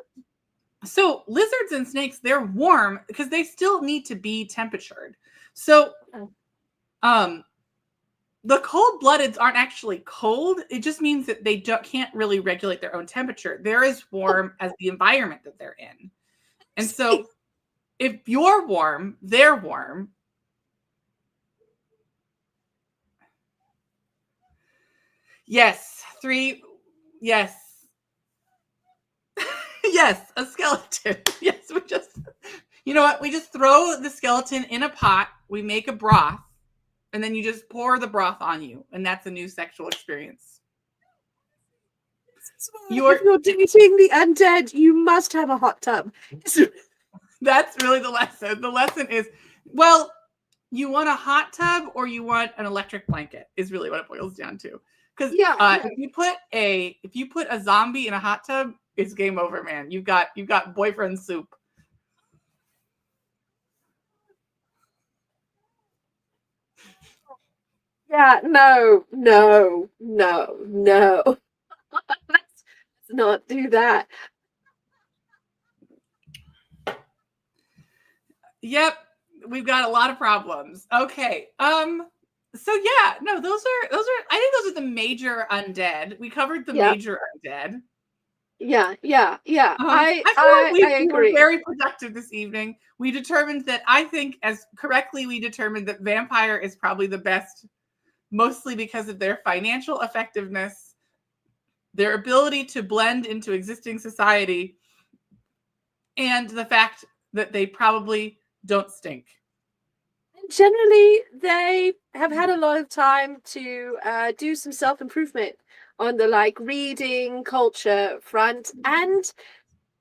So lizards and snakes, they're warm because they still need to be temperatured. So the cold-bloodeds aren't actually cold. It just means that they can't really regulate their own temperature. They're as warm as the environment that they're in. And so if you're warm, they're warm. Yes. Yes. Yes, a skeleton. Yes, you know what? We just throw the skeleton in a pot. We make a broth. And then you just pour the broth on you. And that's a new sexual experience. If you're dating the undead, you must have a hot tub. That's really the lesson. The lesson is, well, you want a hot tub or you want an electric blanket is really what it boils down to. Because if you put a zombie in a hot tub, it's game over, man. You've got boyfriend soup. Yeah, no. Let's not do that. Yep, we've got a lot of problems. Okay. So yeah, no, those are I think those are the major undead. We covered the major undead. Yeah. I feel like we agree. were very productive this evening. We determined that we determined that vampire is probably the best, mostly because of their financial effectiveness, their ability to blend into existing society, and the fact that they probably don't stink. Generally, they have had a lot of time to do some self-improvement on the reading culture front and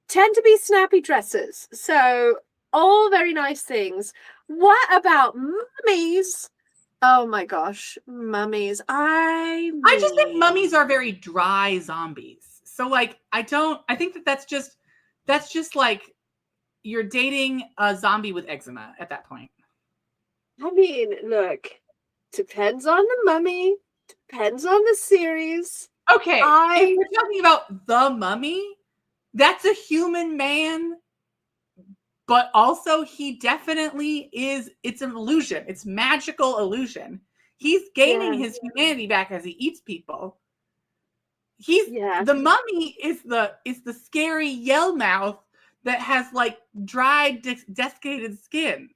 tend to be snappy dressers. So all very nice things. What about mummies? Oh my gosh, mummies. I just think mummies are very dry zombies. So I think that's just like you're dating a zombie with eczema at that point. I mean, look, depends on the mummy, depends on the series. Okay, if we're talking about the mummy, that's a human man, but also he definitely is, it's an illusion. It's magical illusion. He's gaining his humanity back as he eats people. The mummy is the scary yell mouth that has dried, desiccated skin.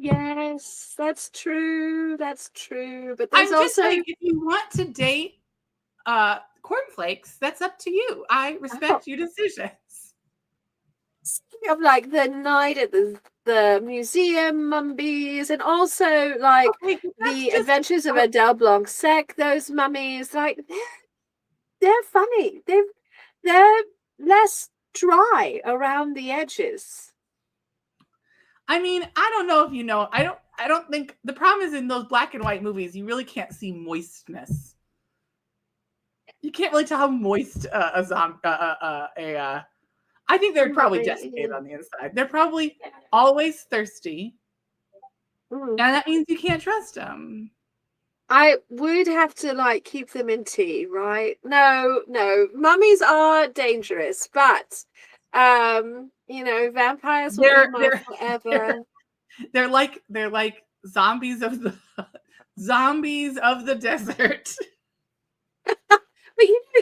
Yes, that's true. But I'm just saying, if you want to date cornflakes, that's up to you. I respect your decisions. Speaking of the night at the museum mummies, and also the adventures of Adele Blanc-Sec, those mummies, they're funny. They're less dry around the edges. I mean, I don't know if you know. I don't think the problem is in those black and white movies, you really can't see moistness. You can't really tell how moist I think they're probably desiccated on the inside. They're probably always thirsty, and that means you can't trust them. I would have to keep them in tea, right? No, mummies are dangerous, but vampires will live forever. They're like zombies of the desert. But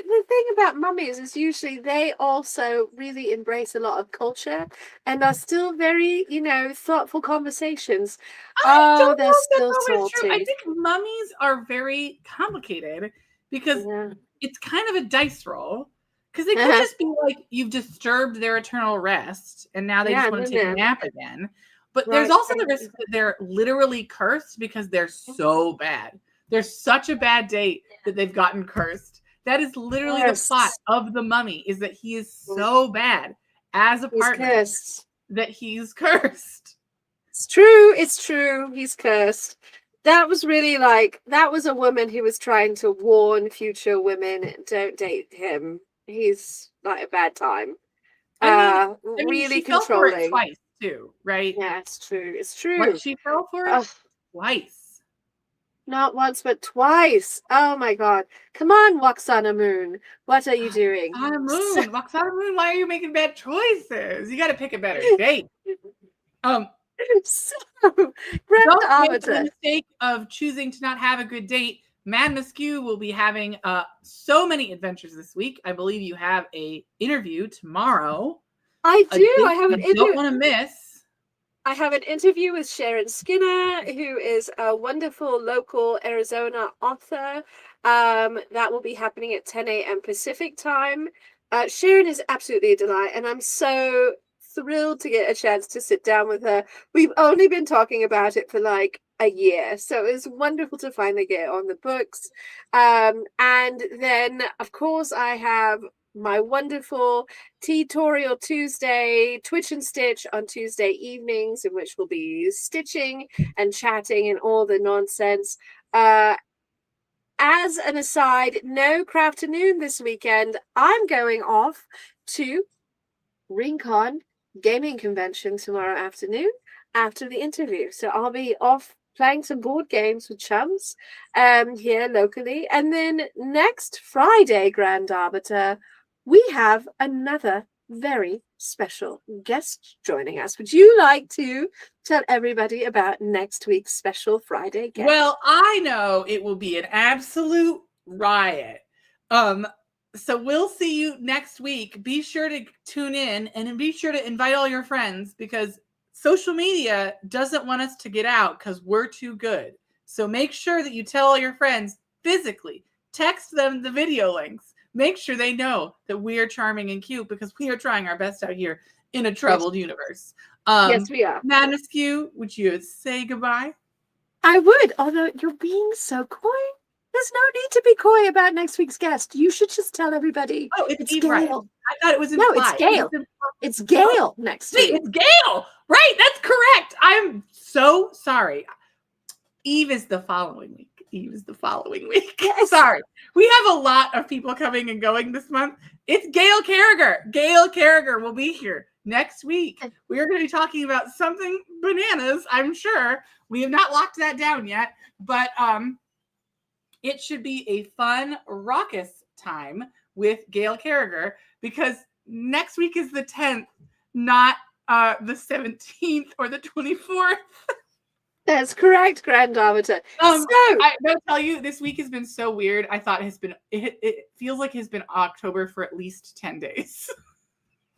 the thing about mummies is usually they also really embrace a lot of culture and are still very, thoughtful conversations. They're still salty. I think mummies are very complicated because it's kind of a dice roll. Because they could just be you've disturbed their eternal rest and now they just want to take a nap again. But there's also the risk that they're literally cursed because they're so bad. They're such a bad date that they've gotten cursed. That is literally the plot of the mummy, is that he is so bad as a partner that he's cursed. It's true. He's cursed. That was really that was a woman who was trying to warn future women, don't date him. He's a bad time. I mean, really controlling. Fell for it twice too, right? Yeah, it's true. What, she fell for it twice. Not once, but twice. Oh my God. Come on, Waxana Moon. What are you doing? Waxana Moon, why are you making bad choices? You got to pick a better date. So, Grand Arbiter. Make the mistake of choosing to not have a good date. Mad Muskew will be having so many adventures this week. I believe you have a interview tomorrow. I do. I have an interview. Don't want to miss. I have an interview with Sharon Skinner, who is a wonderful local Arizona author. That will be happening at 10 a.m. Pacific time. Sharon is absolutely a delight, and I'm so thrilled to get a chance to sit down with her. We've only been talking about it for a year, so it was wonderful to finally get on the books. And then, of course, I have my wonderful Tutorial Tuesday, Twitch and Stitch on Tuesday evenings, in which we'll be stitching and chatting and all the nonsense. As an aside, no Crafternoon this weekend. I'm going off to Rincon Gaming Convention tomorrow afternoon after the interview. So I'll be off playing some board games with chums here locally. And then next Friday, Grand Arbiter, we have another very special guest joining us. Would you like to tell everybody about next week's special Friday guest? Well, I know it will be an absolute riot. So we'll see you next week. Be sure to tune in and be sure to invite all your friends, because social media doesn't want us to get out because we're too good. So make sure that you tell all your friends physically. Text them the video links. Make sure they know that we are charming and cute, because we are trying our best out here in a troubled universe. Yes, we are. Madness Q, would you say goodbye? I would, although you're being so coy. There's no need to be coy about next week's guest. You should just tell everybody. Oh, it's Gail. Right. I thought it was implied. No, it's Gail. It's Gail next week. It's Gail. Right, that's correct. I'm so sorry. Eve is the following week. Yes. Sorry. We have a lot of people coming and going this month. It's Gail Carragher. Gail Carragher will be here next week. We are going to be talking about something bananas, I'm sure. We have not locked that down yet, but it should be a fun, raucous time with Gail Carragher, because next week is the 10th, not the 17th or the 24th. That's correct, Grand Arbiter. I will tell you, this week has been so weird. I thought it feels like it's been October for at least 10 days.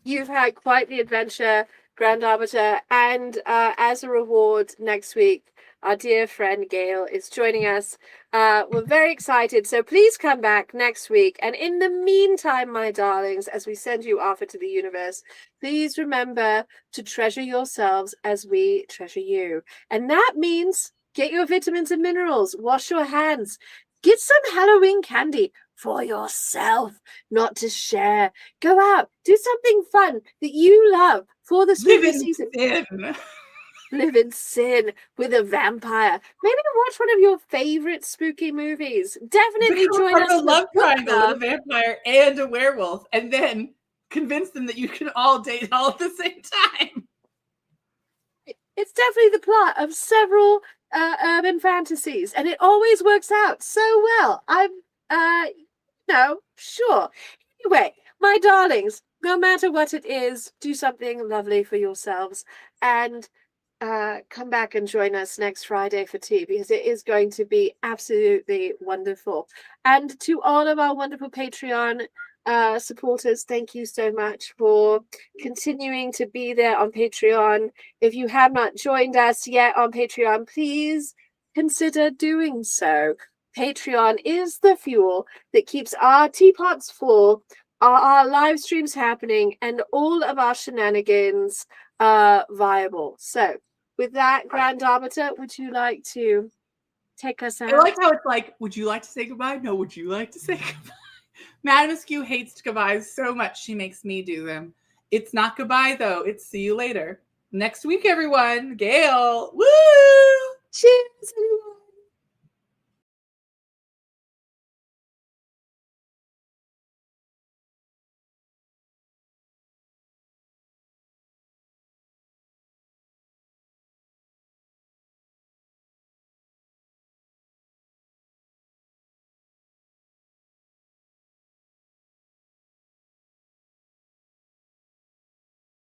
You've had quite the adventure, Grand Arbiter, and as a reward next week, our dear friend Gail is joining us. We're very excited, so please come back next week. And in the meantime, my darlings, as we send you off into the universe, please remember to treasure yourselves as we treasure you. And that means get your vitamins and minerals, wash your hands, get some Halloween candy for yourself, not to share. Go out, do something fun that you love for the spooky season. Live in sin with a vampire. Maybe watch one of your favorite spooky movies. Definitely join us. A love triangle with a vampire and a werewolf, and then convince them that you can all date all at the same time. It's definitely the plot of several urban fantasies, and it always works out so well. Sure. Anyway, my darlings, no matter what it is, do something lovely for yourselves, and come back and join us next Friday for tea, because it is going to be absolutely wonderful. And to all of our wonderful Patreon supporters, thank you so much for continuing to be there on Patreon. If you have not joined us yet on Patreon, please consider doing so. Patreon is the fuel that keeps our teapots full, our live streams happening, and all of our shenanigans viable. So with that, Grand Arbiter, would you like to take us out? I like how it's like, would you like to say goodbye? No, would you like to say goodbye? Madam Askew hates goodbyes so much she makes me do them. It's not goodbye, though. It's see you later. Next week, everyone. Gail. Woo! Cheers, everyone.